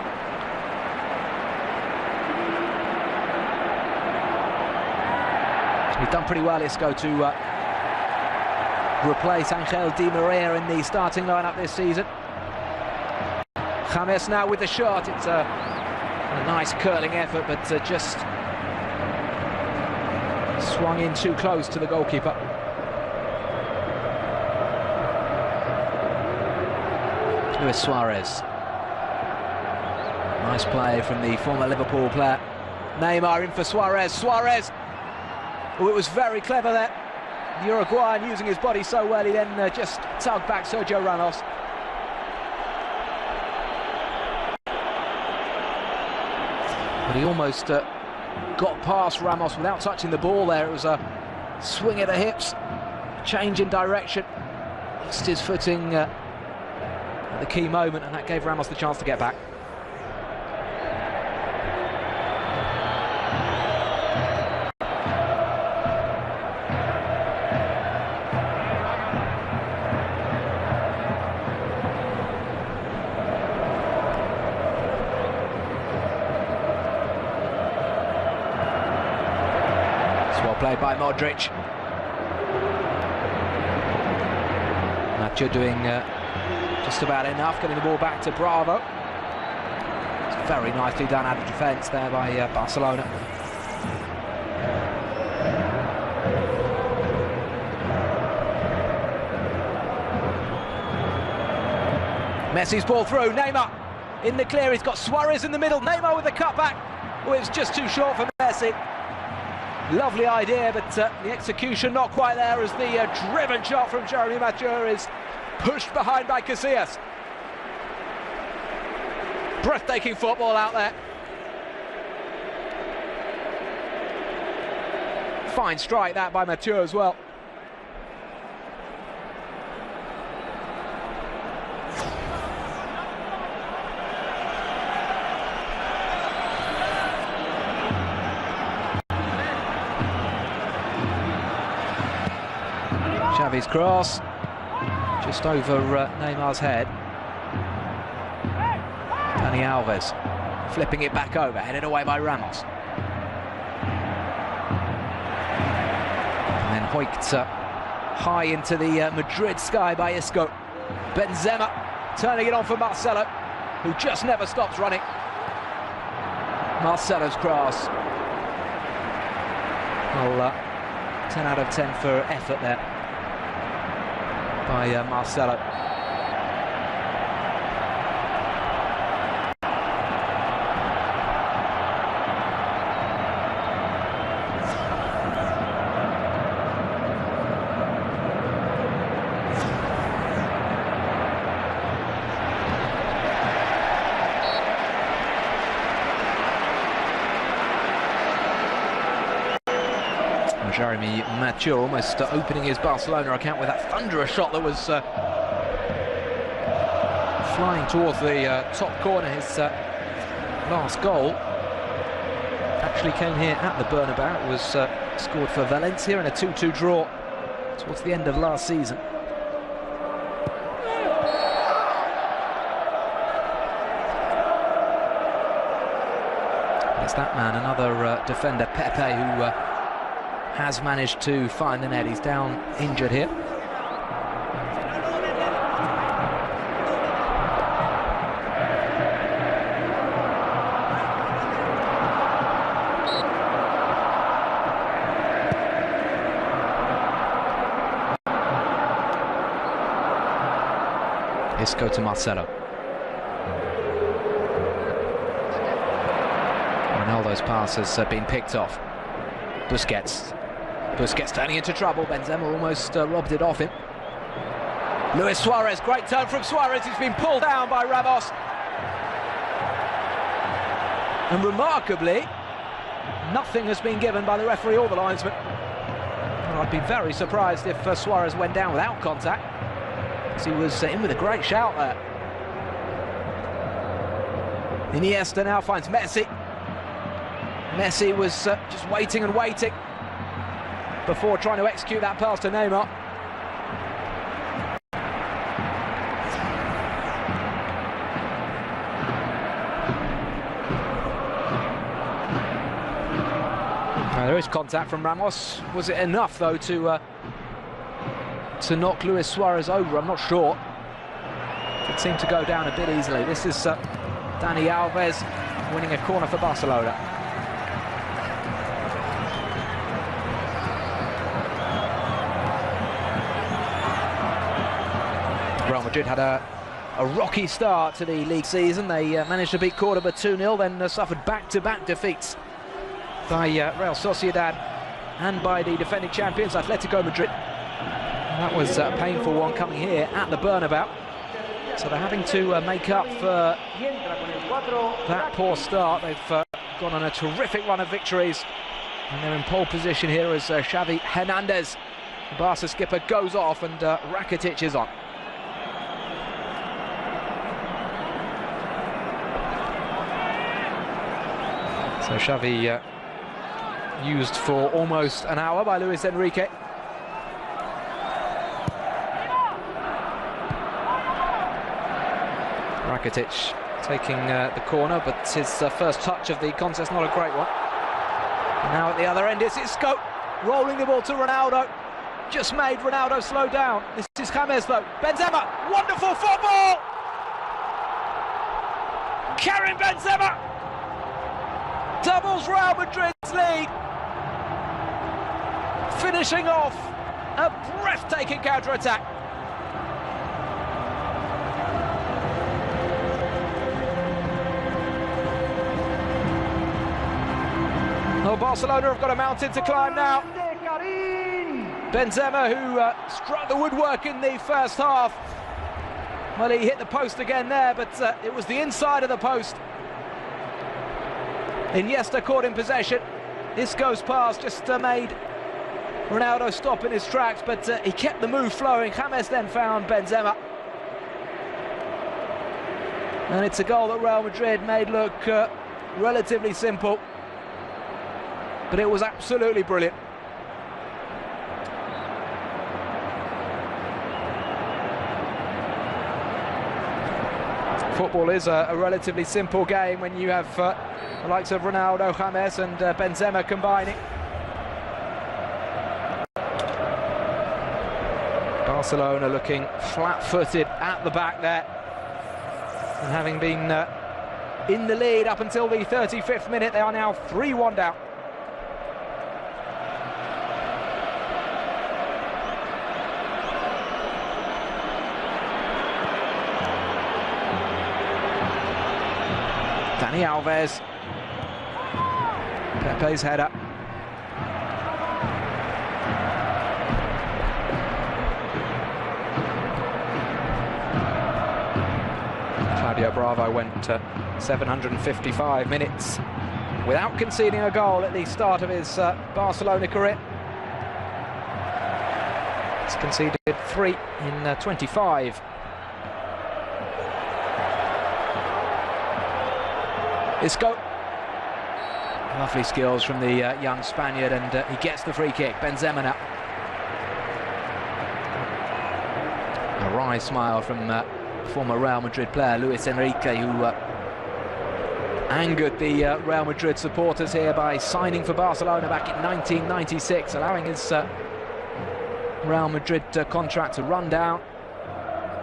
He's done pretty well, Isco, to replace Angel Di Maria in the starting lineup this season. James now with the shot. It's a nice curling effort, but just swung in too close to the goalkeeper. Luis Suarez. Nice play from the former Liverpool player. Neymar in for Suarez. Suarez! Oh, it was very clever there. The Uruguayan using his body so well, he then just tugged back Sergio Ramos. But he almost got past Ramos without touching the ball there. It was a swing at the hips, change in direction. Lost his footing at the key moment, and that gave Ramos the chance to get back. Well played by Modric. Nacho doing just about enough, getting the ball back to Bravo. It's very nicely done out of defence there by Barcelona. Messi's ball through, Neymar in the clear, he's got Suarez in the middle, Neymar with the cutback. Oh, it's just too short for Messi. Lovely idea, but the execution not quite there, as the driven shot from Jeremy Mathieu is pushed behind by Casillas. Breathtaking football out there. Fine strike that by Mathieu as well. Xavi's cross, just over Neymar's head. Dani Alves flipping it back over, headed away by Ramos. And then hoiked high into the Madrid sky by Isco. Benzema turning it on for Marcelo, who just never stops running. Marcelo's cross. Well, 10 out of 10 for effort there by Marcelo. Jeremy Mathieu, almost opening his Barcelona account with that thunderous shot that was flying towards the top corner. His last goal actually came here at the Bernabeu. It was scored for Valencia in a 2-2 draw towards the end of last season. It's that man, another defender, Pepe, who has managed to find the net. He's down injured here. Isco to Marcelo. Ronaldo's pass has been picked off. Busquets turning into trouble. Benzema almost robbed it off him. Luis Suarez, great turn from Suarez. He's been pulled down by Ramos. And remarkably, nothing has been given by the referee or the linesman. Well, I'd be very surprised if Suarez went down without contact, because he was in with a great shout there. Iniesta now finds Messi. Messi was just waiting and waiting before trying to execute that pass to Neymar. There is contact from Ramos. Was it enough though to knock Luis Suarez over? I'm not sure. It seemed to go down a bit easily. This is Dani Alves winning a corner for Barcelona. Real Madrid had a rocky start to the league season. They managed to beat Cordoba 2-0, then suffered back-to-back defeats by Real Sociedad and by the defending champions Atletico Madrid. And that was a painful one coming here at the Bernabeu. So they're having to make up for that poor start. They've gone on a terrific run of victories, and they're in pole position here as Xavi Hernandez, the Barca skipper, goes off and Rakitic is on. So Xavi used for almost an hour by Luis Enrique. Rakitic taking the corner, but his first touch of the contest not a great one. And now at the other end it's Isco, rolling the ball to Ronaldo. Just made Ronaldo slow down. This is James though. Benzema, wonderful football! Karim Benzema doubles Real Madrid's lead, finishing off a breathtaking counter-attack. Well, Barcelona have got a mountain to climb now. Benzema, who struck the woodwork in the first half. Well, he hit the post again there, but it was the inside of the post. Iniesta caught in possession. Isco's pass just made Ronaldo stop in his tracks, but he kept the move flowing. James then found Benzema. And it's a goal that Real Madrid made look relatively simple, but it was absolutely brilliant. Football is a relatively simple game when you have the likes of Ronaldo, James and Benzema combining. Barcelona looking flat-footed at the back there, and having been in the lead up until the 35th minute, they are now 3-1 down. Dani Alves, Pepe's header. Claudio Bravo went 755 minutes without conceding a goal at the start of his Barcelona career. It's conceded 3 in 25. Isco. Lovely skills from the young Spaniard, and he gets the free kick. Benzema now. A wry smile from former Real Madrid player Luis Enrique, who angered the Real Madrid supporters here by signing for Barcelona back in 1996, allowing his Real Madrid contract to run down,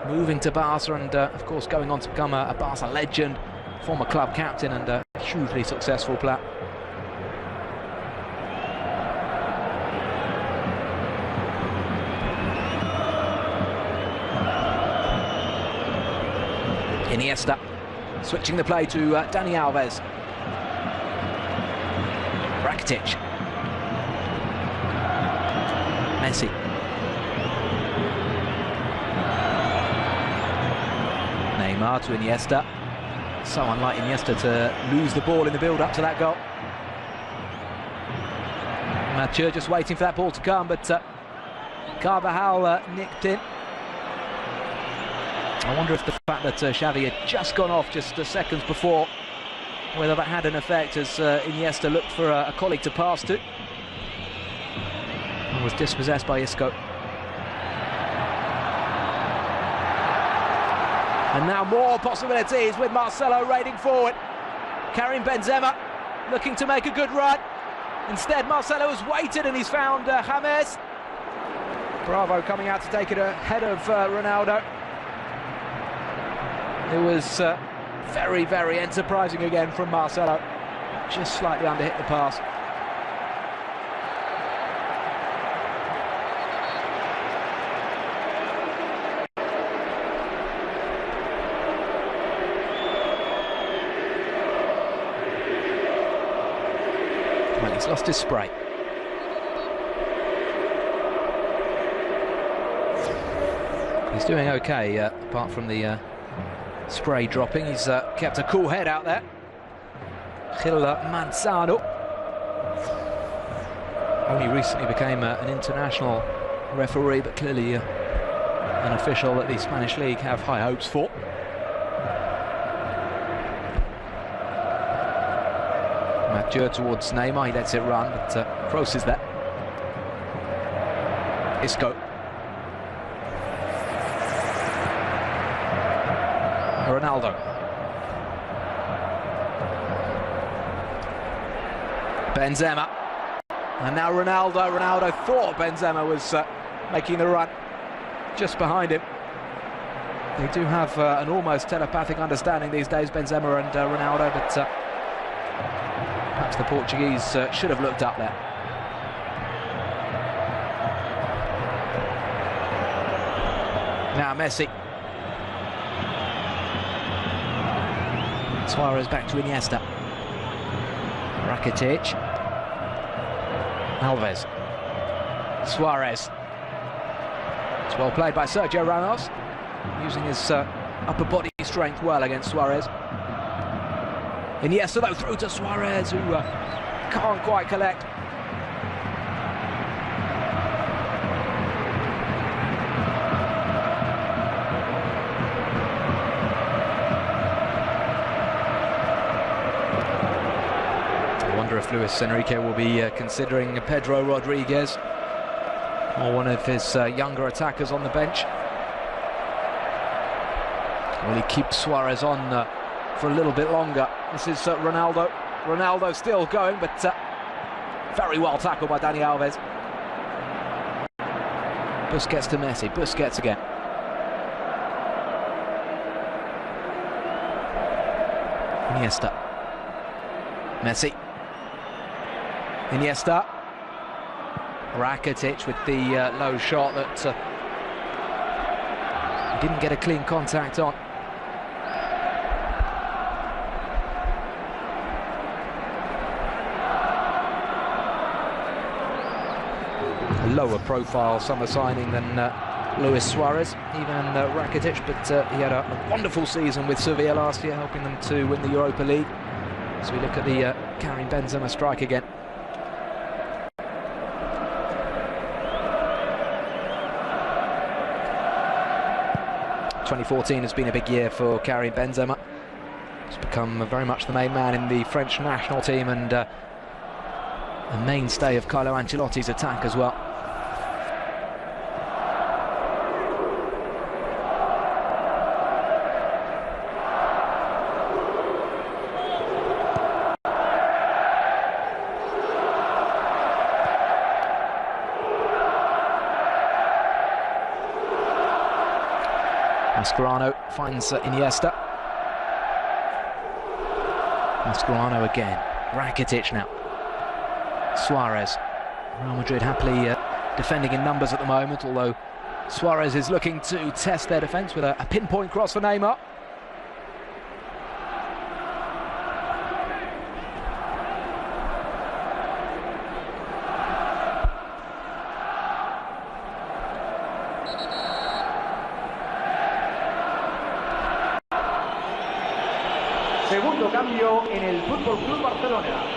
moving to Barca, and of course going on to become a Barca legend, former club captain, and a hugely successful player. Iniesta switching the play to Dani Alves. Rakitic. Messi. Neymar to Iniesta. So unlike Iniesta to lose the ball in the build-up to that goal. Mathieu just waiting for that ball to come, but Carvajal nicked in. I wonder if the fact that Xavi had just gone off just seconds before, whether that had an effect as Iniesta looked for a colleague to pass to. And was dispossessed by Isco. And now more possibilities with Marcelo raiding forward. Karim Benzema looking to make a good run. Instead, Marcelo has waited and he's found James. Bravo coming out to take it ahead of Ronaldo. It was very, very enterprising again from Marcelo. Just slightly underhit the pass. Well, he's lost his spray. He's doing okay, apart from the spray dropping. He's kept a cool head out there. Gil Manzano only recently became an international referee, but clearly an official that the Spanish League have high hopes for. Mathieu towards Neymar, he lets it run, but Kroos is there. Isco. Ronaldo. Benzema. And now Ronaldo. Ronaldo thought Benzema was making the run just behind him. They do have an almost telepathic understanding these days, Benzema and Ronaldo, but perhaps the Portuguese should have looked up there. Now Messi. Suarez back to Iniesta. Rakitic. Alves. Suarez. It's well played by Sergio Ramos, using his upper body strength well against Suarez. Iniesta though through to Suarez, who can't quite collect. If Luis Enrique will be considering Pedro Rodriguez or one of his younger attackers on the bench. Will he keep Suarez on for a little bit longer? This is Ronaldo. Ronaldo still going, but very well tackled by Dani Alves. Busquets to Messi. Busquets again. Iniesta. Messi. Iniesta. Rakitic with the low shot that he didn't get a clean contact on. A lower profile summer signing than Luis Suarez, even Rakitic, but he had a wonderful season with Sevilla last year, helping them to win the Europa League. As we look at the Karim Benzema strike again. 2014 has been a big year for Karim Benzema. He's become very much the main man in the French national team and a mainstay of Carlo Ancelotti's attack as well. Mascherano finds Iniesta. Mascherano again. Rakitic now. Suarez. Real Madrid happily defending in numbers at the moment, although Suarez is looking to test their defence with a pinpoint cross for Neymar. Segundo cambio en el Fútbol Club Barcelona.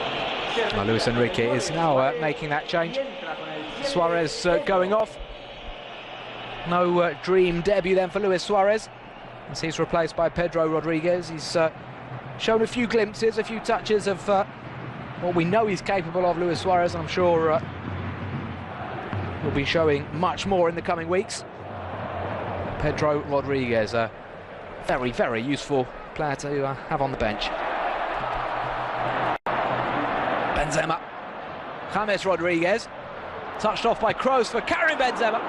Luis Enrique is now making that change. Suarez going off. No dream debut then for Luis Suarez, as he's replaced by Pedro Rodriguez. He's shown a few glimpses, a few touches of what we know he's capable of, Luis Suarez. I'm sure will be showing much more in the coming weeks. Pedro Rodriguez, a very, very useful player to have on the bench. Benzema. James Rodriguez. Touched off by Kroos for Karim Benzema.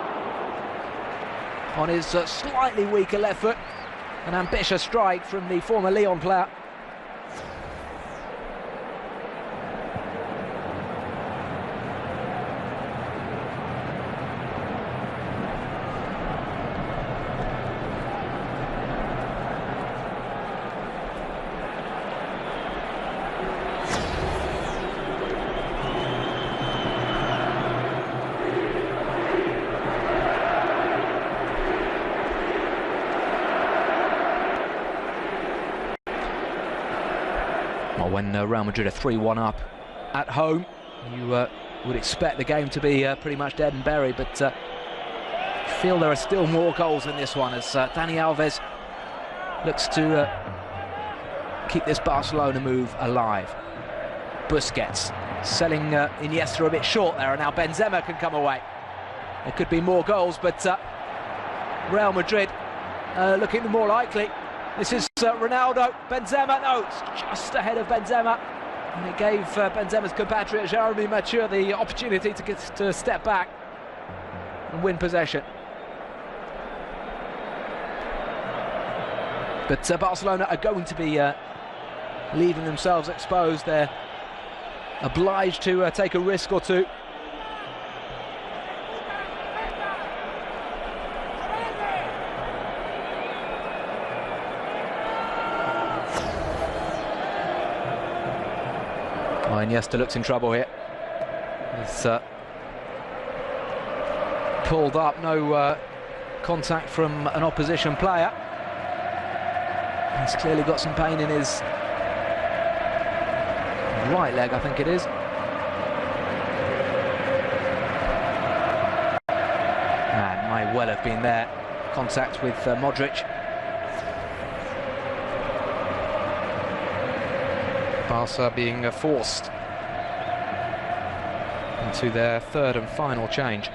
On his slightly weaker left foot. An ambitious strike from the former Lyon player. Well, when Real Madrid are 3-1 up at home, you would expect the game to be pretty much dead and buried, but I feel there are still more goals in this one as Dani Alves looks to keep this Barcelona move alive. Busquets selling Iniesta a bit short there, and now Benzema can come away. There could be more goals, but Real Madrid looking the more likely. This is Ronaldo, Benzema, no, it's just ahead of Benzema. And it gave Benzema's compatriot Jeremy Mathieu the opportunity to step back and win possession. But Barcelona are going to be leaving themselves exposed. They're obliged to take a risk or two. Oh, Iniesta looks in trouble here. He's pulled up, no contact from an opposition player. He's clearly got some pain in his right leg, I think it is. And might well have been there. Contact with Modric. Barca being forced into their third and final change.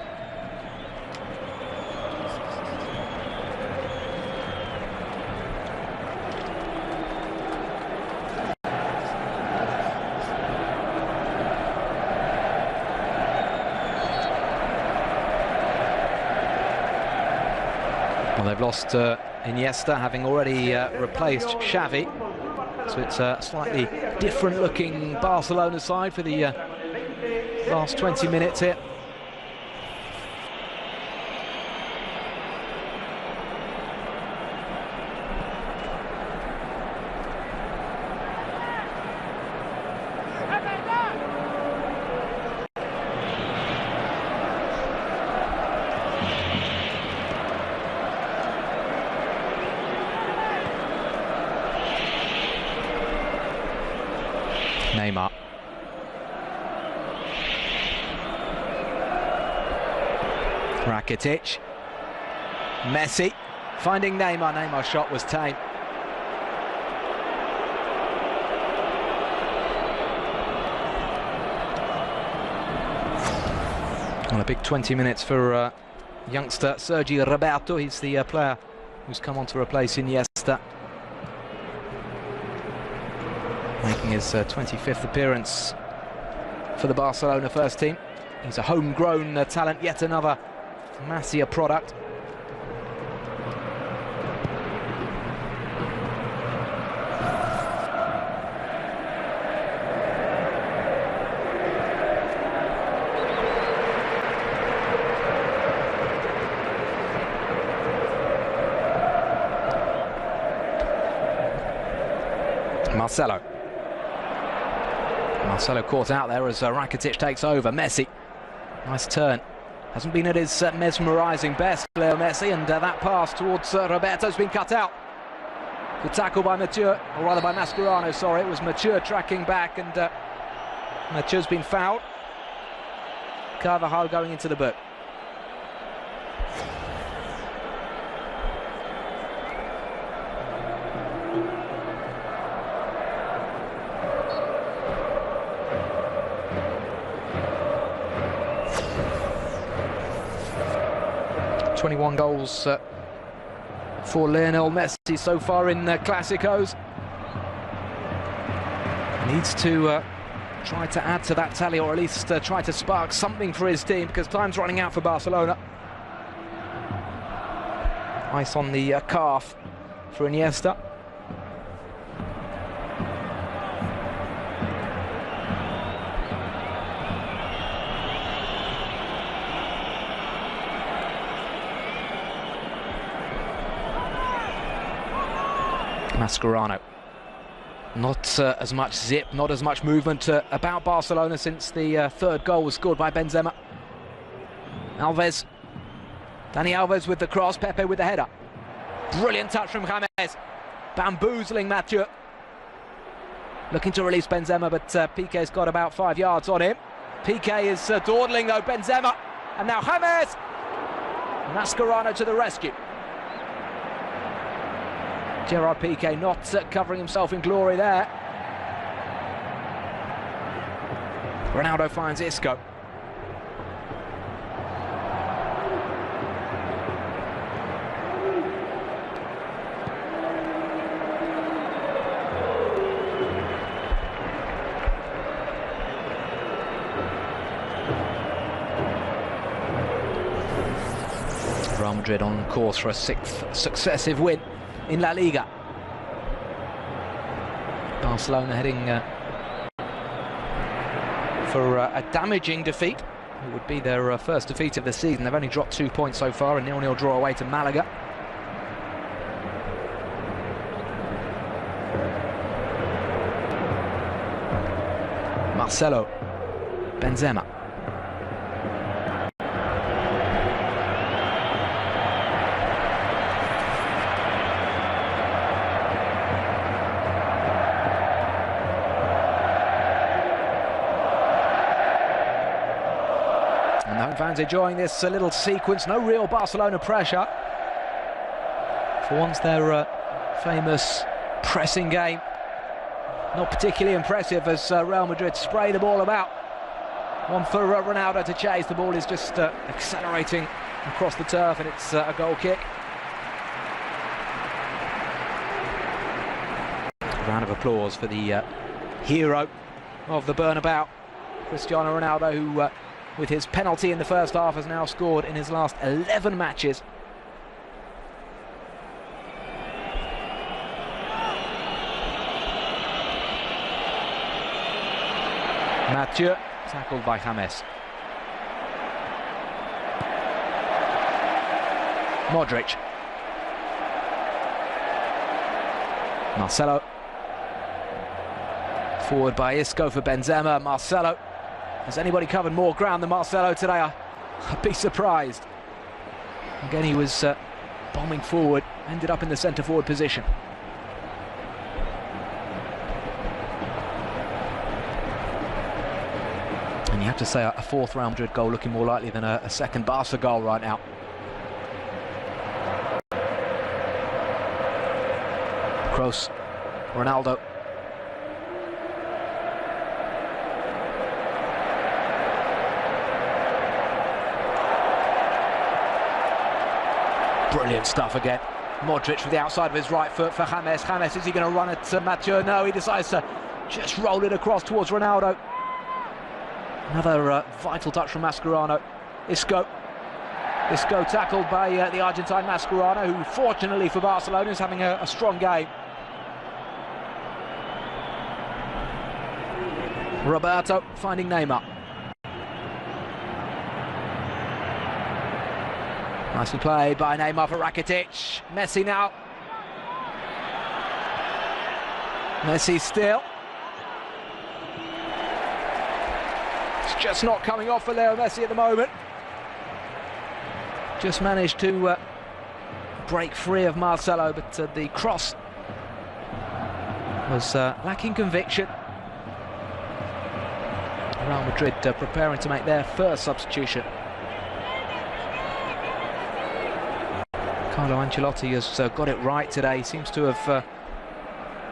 Well, they've lost Iniesta, having already replaced Xavi. So it's a slightly different looking Barcelona side for the last 20 minutes here. Neymar. Rakitic. Messi. finding Neymar. Neymar's shot was tame. Well, a big 20 minutes for youngster Sergi Roberto. He's the player who's come on to replace Iniesta, making his 25th appearance for the Barcelona first team. He's a homegrown talent, yet another Masia product. Marcelo caught out there as Rakitic takes over. Messi, nice turn. Hasn't been at his mesmerising best, Leo Messi, and that pass towards Roberto's been cut out. Good tackle by Mathieu, or rather by Mascherano, sorry. It was Mathieu tracking back, and Mathieu's been fouled. Carvajal going into the boot. ...21 goals for Lionel Messi so far in Clásicos. Needs to try to add to that tally, or at least try to spark something for his team, because time's running out for Barcelona. Ice on the calf for Iniesta. Mascherano. Not as much zip, not as much movement about Barcelona since the third goal was scored by Benzema. Alves. Dani Alves with the cross, Pepe with the header. Brilliant touch from James. Bamboozling Mathieu. Looking to release Benzema, but Piqué's got about 5 yards on him. Piqué is dawdling though, Benzema. And now James. Mascherano to the rescue. Gerard Piqué not covering himself in glory there. Ronaldo finds Isco. Real Madrid on course for a 6th successive win in La Liga. Barcelona heading for a damaging defeat. It would be their first defeat of the season. They've only dropped 2 points so far, a 0-0 draw away to Malaga. Marcelo, Benzema. And the home fans enjoying this little sequence. No real Barcelona pressure. For once, their famous pressing game not particularly impressive as Real Madrid spray the ball about. One for Ronaldo to chase. The ball is just accelerating across the turf, and it's a goal kick. A round of applause for the hero of the Bernabeu, Cristiano Ronaldo, who with his penalty in the first half has now scored in his last 11 matches. Mathieu, tackled by James. Modric. Marcelo. Forward by Isco for Benzema. Marcelo. Has anybody covered more ground than Marcelo today? I'd be surprised. Again, he was bombing forward, ended up in the centre forward position. And you have to say a fourth Real Madrid goal looking more likely than a second Barca goal right now. Kroos, Ronaldo. Brilliant stuff again. Modric with the outside of his right foot for James. James, is he going to run at Mathieu? No, he decides to just roll it across towards Ronaldo. Another vital touch from Mascherano. Isco tackled by the Argentine Mascherano, who fortunately for Barcelona is having a strong game. Roberto finding Neymar. Nicely played by Neymar for Rakitic. Messi now. Messi still. It's just not coming off for Leo Messi at the moment. Just managed to break free of Marcelo, but the cross was lacking conviction. Real Madrid preparing to make their first substitution. Carlo Ancelotti has got it right today. He seems to have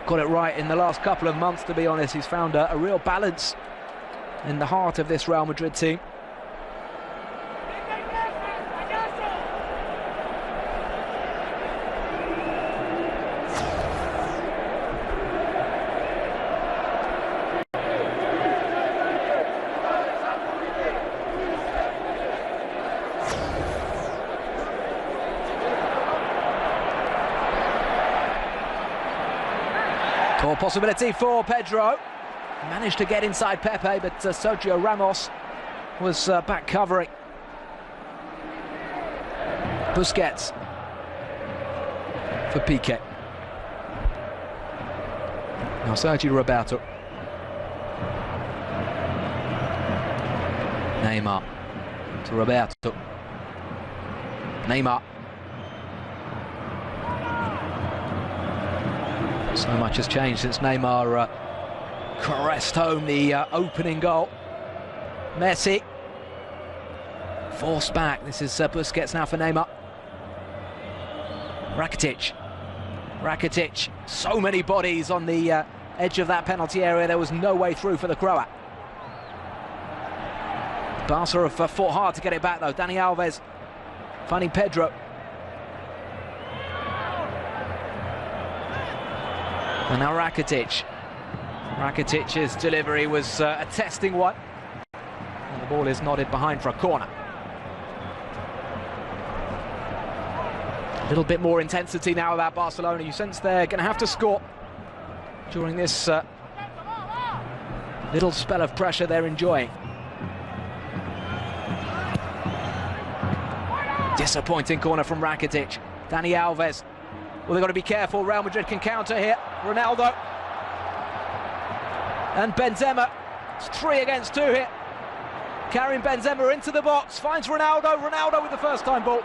got it right in the last couple of months, to be honest. He's found a real balance in the heart of this Real Madrid team. Or possibility for Pedro. Managed to get inside Pepe, but Sergio Ramos was back covering. Busquets for Piqué. Now Sergio Roberto. Neymar to Roberto. Neymar. So much has changed since Neymar caressed home the opening goal. Messi forced back. This is Busquets now for Neymar. Rakitic. So many bodies on the edge of that penalty area. There was no way through for the Croat. Barca have fought hard to get it back though. Dani Alves finding Pedro. And now Rakitic. Rakitic's delivery was a testing one. And the ball is nodded behind for a corner. A little bit more intensity now about Barcelona. You sense they're going to have to score during this little spell of pressure they're enjoying. Disappointing corner from Rakitic. Dani Alves. Well, they've got to be careful. Real Madrid can counter here. Ronaldo. And Benzema. It's 3 against 2 here. Carrying Benzema into the box. Finds Ronaldo. Ronaldo with the first-time ball.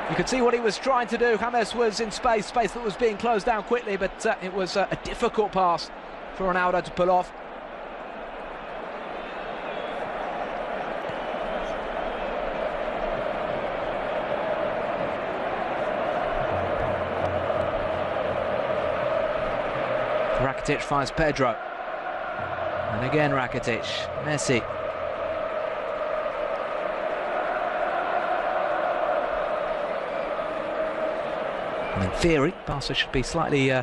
You could see what he was trying to do. James was in space that was being closed down quickly, but it was a difficult pass for Ronaldo to pull off. Rakitic finds Pedro. And again Rakitic. Messi. And in theory, Barca should be slightly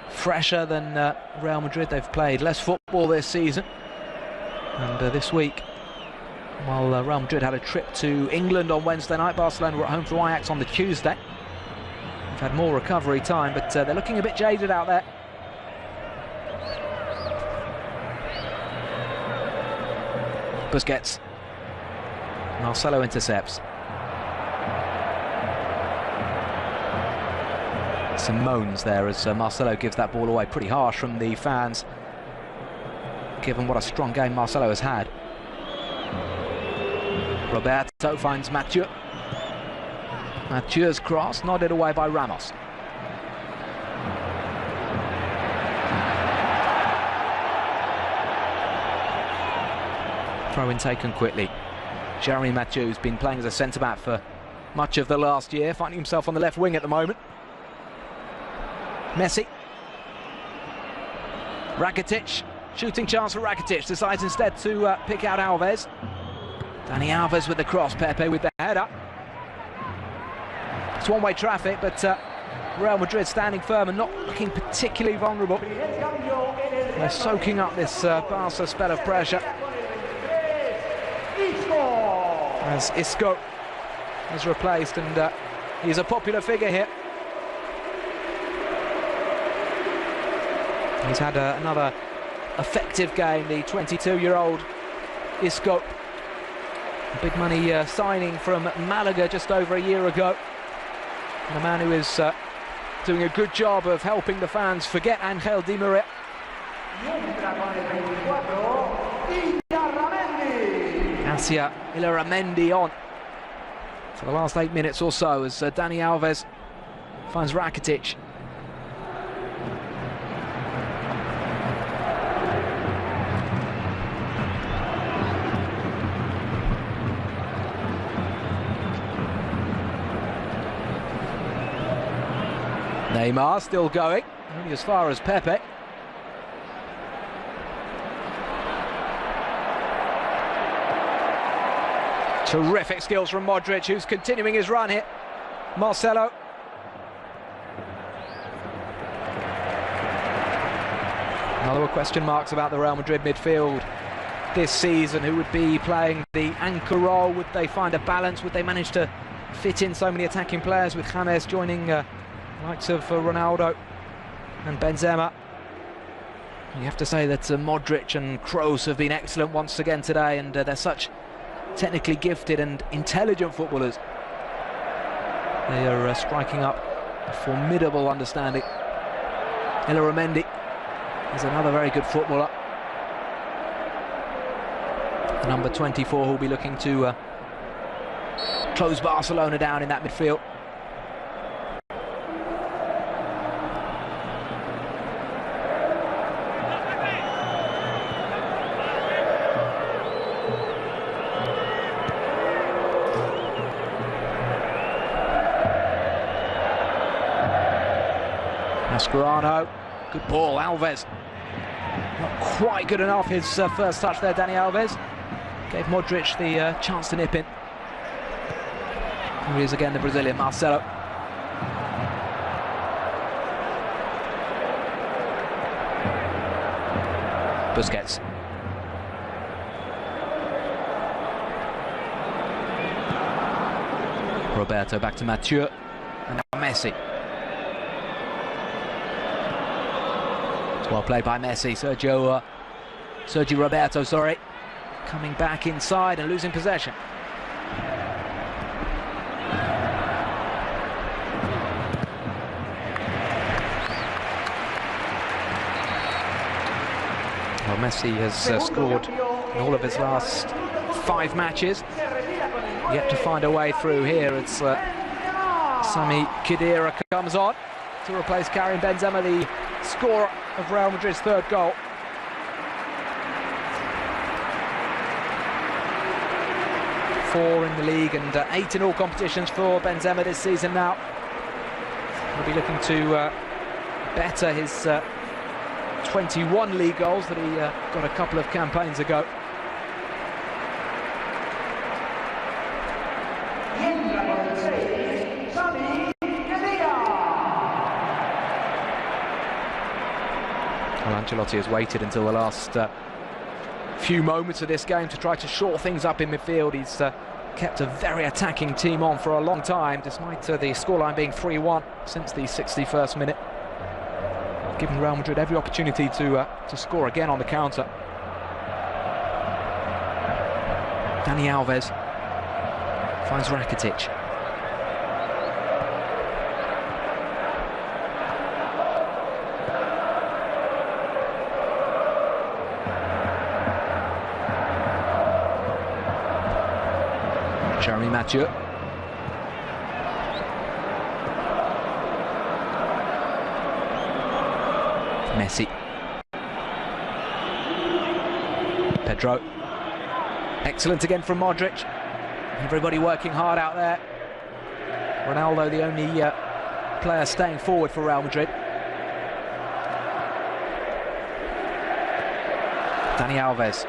fresher than Real Madrid. They've played less football this season. And this week, while Real Madrid had a trip to England on Wednesday night, Barcelona were at home for Ajax on the Tuesday. They've had more recovery time, but they're looking a bit jaded out there. Busquets. Marcelo intercepts. Some moans there as Marcelo gives that ball away. Pretty harsh from the fans, given what a strong game Marcelo has had. Roberto finds Mathieu. Mathieu's cross nodded away by Ramos. Throw-in taken quickly. Jeremy Mathieu's been playing as a centre-back for much of the last year, finding himself on the left wing at the moment. Messi. Rakitic, shooting chance for Rakitic, decides instead to pick out Alves. Dani Alves with the cross, Pepe with the header. It's one-way traffic, but Real Madrid standing firm and not looking particularly vulnerable. They're soaking up this Barca spell of pressure. As Isco has replaced, and he's a popular figure here. He's had another effective game, the 22-year-old Isco. A big money signing from Malaga just over a year ago. And a man who is doing a good job of helping the fans forget Angel Di Maria. Asia Illarramendi on for the last 8 minutes or so as Dani Alves finds Rakitic. Neymar still going, only as far as Pepe. Terrific skills from Modric, who's continuing his run here. Marcelo. Another question marks about the Real Madrid midfield this season. Who would be playing the anchor role? Would they find a balance? Would they manage to fit in so many attacking players with James joining likes of Ronaldo and Benzema? You have to say that Modric and Kroos have been excellent once again today, and they're such technically gifted and intelligent footballers. They are striking up a formidable understanding. Illarramendi is another very good footballer. The number 24 who'll be looking to close Barcelona down in that midfield. Mascherano, good ball, Alves. Not quite good enough, his first touch there, Dani Alves. Gave Modric the chance to nip in. Here he is again, the Brazilian, Marcelo. Busquets. Roberto back to Mathieu, and now Messi. Well played by Messi. Sergio Roberto, sorry, coming back inside and losing possession. Well, Messi has scored in all of his last 5 matches. Yet to find a way through here as Sami Khedira comes on to replace Karim Benzema, the scorer of Real Madrid's 3rd goal. Four in the league and 8 in all competitions for Benzema this season now. He'll be looking to better his 21 league goals that he got a couple of campaigns ago. Well, Ancelotti has waited until the last few moments of this game to try to shore things up in midfield. He's kept a very attacking team on for a long time, despite the scoreline being 3-1 since the 61st minute. Giving Real Madrid every opportunity to score again on the counter. Dani Alves finds Rakitic. Jeremy Mathieu. Messi. Pedro. Excellent again from Modric. Everybody working hard out there. Ronaldo, the only player staying forward for Real Madrid. Dani Alves.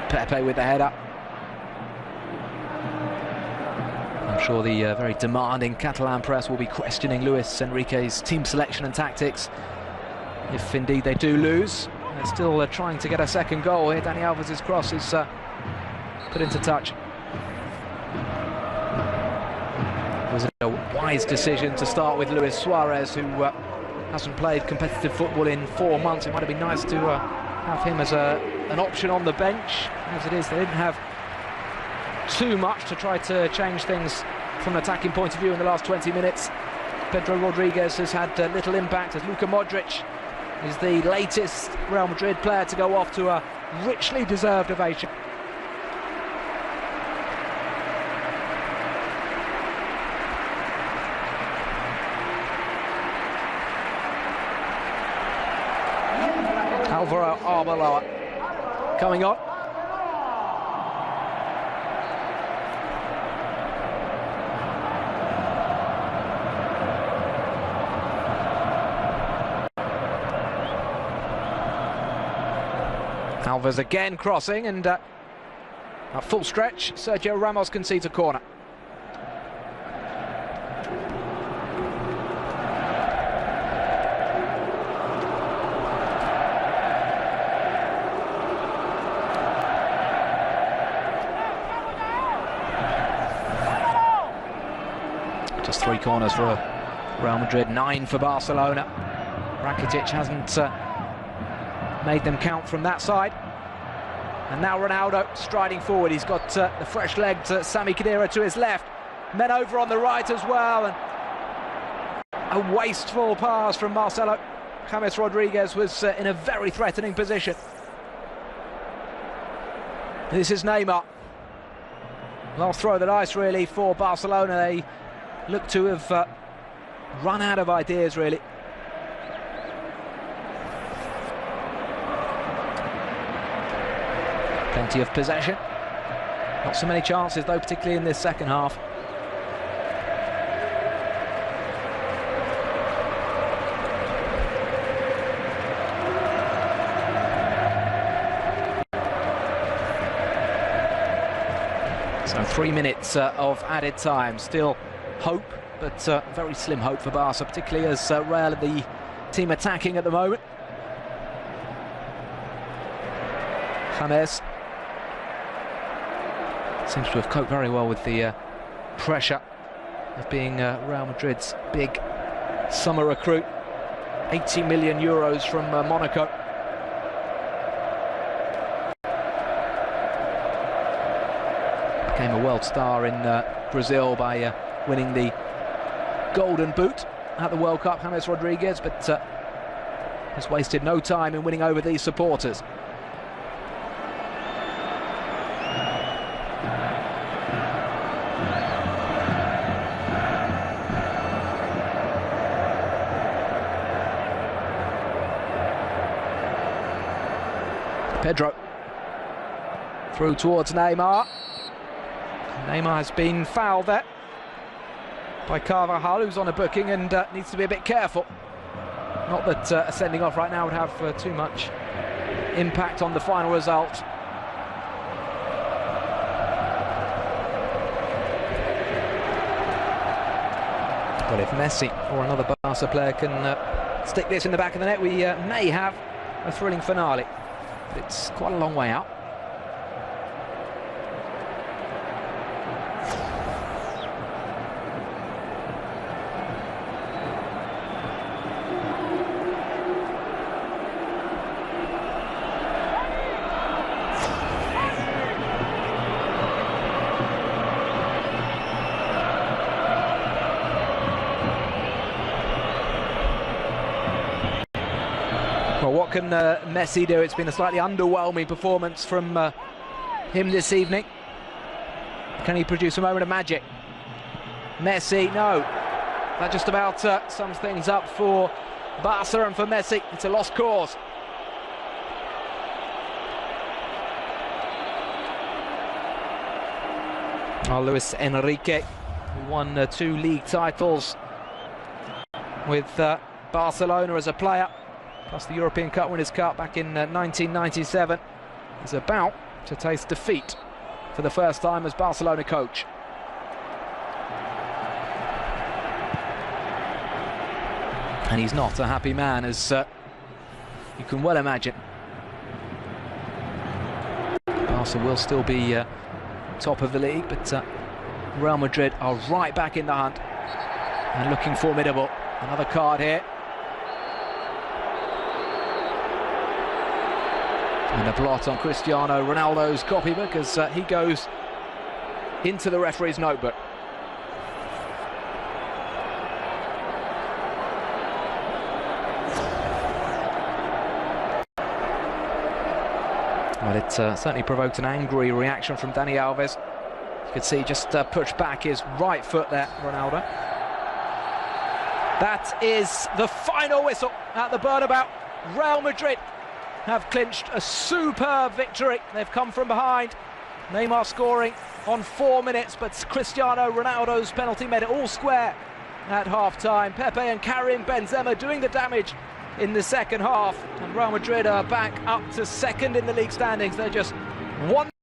Pepe with the header. I'm sure the very demanding Catalan press will be questioning Luis Enrique's team selection and tactics if indeed they do lose. They're still trying to get a second goal here. Dani Alves' cross is put into touch. It was a wise decision to start with Luis Suarez, who hasn't played competitive football in 4 months. It might have been nice to have him as an option on the bench. As it is, they didn't have too much to try to change things from an attacking point of view in the last 20 minutes. Pedro Rodriguez has had little impact, as Luka Modric is the latest Real Madrid player to go off to a richly deserved ovation. Alvaro Arbeloa coming on. Alves again crossing, and at full stretch, Sergio Ramos concedes a corner. Just 3 corners for Real Madrid, 9 for Barcelona. Rakitic hasn't made them count from that side. And now Ronaldo striding forward. He's got the fresh-legged Sami Khedira to his left. Men over on the right as well. And a wasteful pass from Marcelo. James Rodriguez was in a very threatening position. This is Neymar. Last throw of the dice, really, for Barcelona. They look to have run out of ideas, really. Plenty of possession. Not so many chances, though, particularly in this second half. So 3 minutes of added time. Still hope, but very slim hope for Barca, particularly as Real are the team attacking at the moment. James seems to have coped very well with the pressure of being Real Madrid's big summer recruit. 80 million euros from Monaco. Became a world star in Brazil by winning the Golden Boot at the World Cup, James Rodriguez, but has wasted no time in winning over these supporters. Pedro through towards Neymar. Neymar has been fouled there by Carvajal, who's on a booking and needs to be a bit careful. Not that a sending off right now would have too much impact on the final result. But if Messi or another Barca player can stick this in the back of the net, we may have a thrilling finale. But it's quite a long way out. Well, what can Messi do? It's been a slightly underwhelming performance from him this evening. Can he produce a moment of magic? Messi, no. That just about sums things up for Barca, and for Messi, it's a lost cause. Oh, Luis Enrique, who won 2 league titles with Barcelona as a player, plus the European Cup Winners' Cup back in 1997, is about to taste defeat for the first time as Barcelona coach. And he's not a happy man, as you can well imagine. Barca will still be top of the league, but Real Madrid are right back in the hunt and looking formidable. Another card here. And a blot on Cristiano Ronaldo's copybook as he goes into the referee's notebook. Well, it certainly provoked an angry reaction from Dani Alves. You could see just pushed back his right foot there, Ronaldo. That is the final whistle at the Bernabeu. Real Madrid have clinched a superb victory. They've come from behind. Neymar scoring on 4 minutes, but Cristiano Ronaldo's penalty made it all square at half-time. Pepe and Karim Benzema doing the damage in the second half, and Real Madrid are back up to second in the league standings. They're just one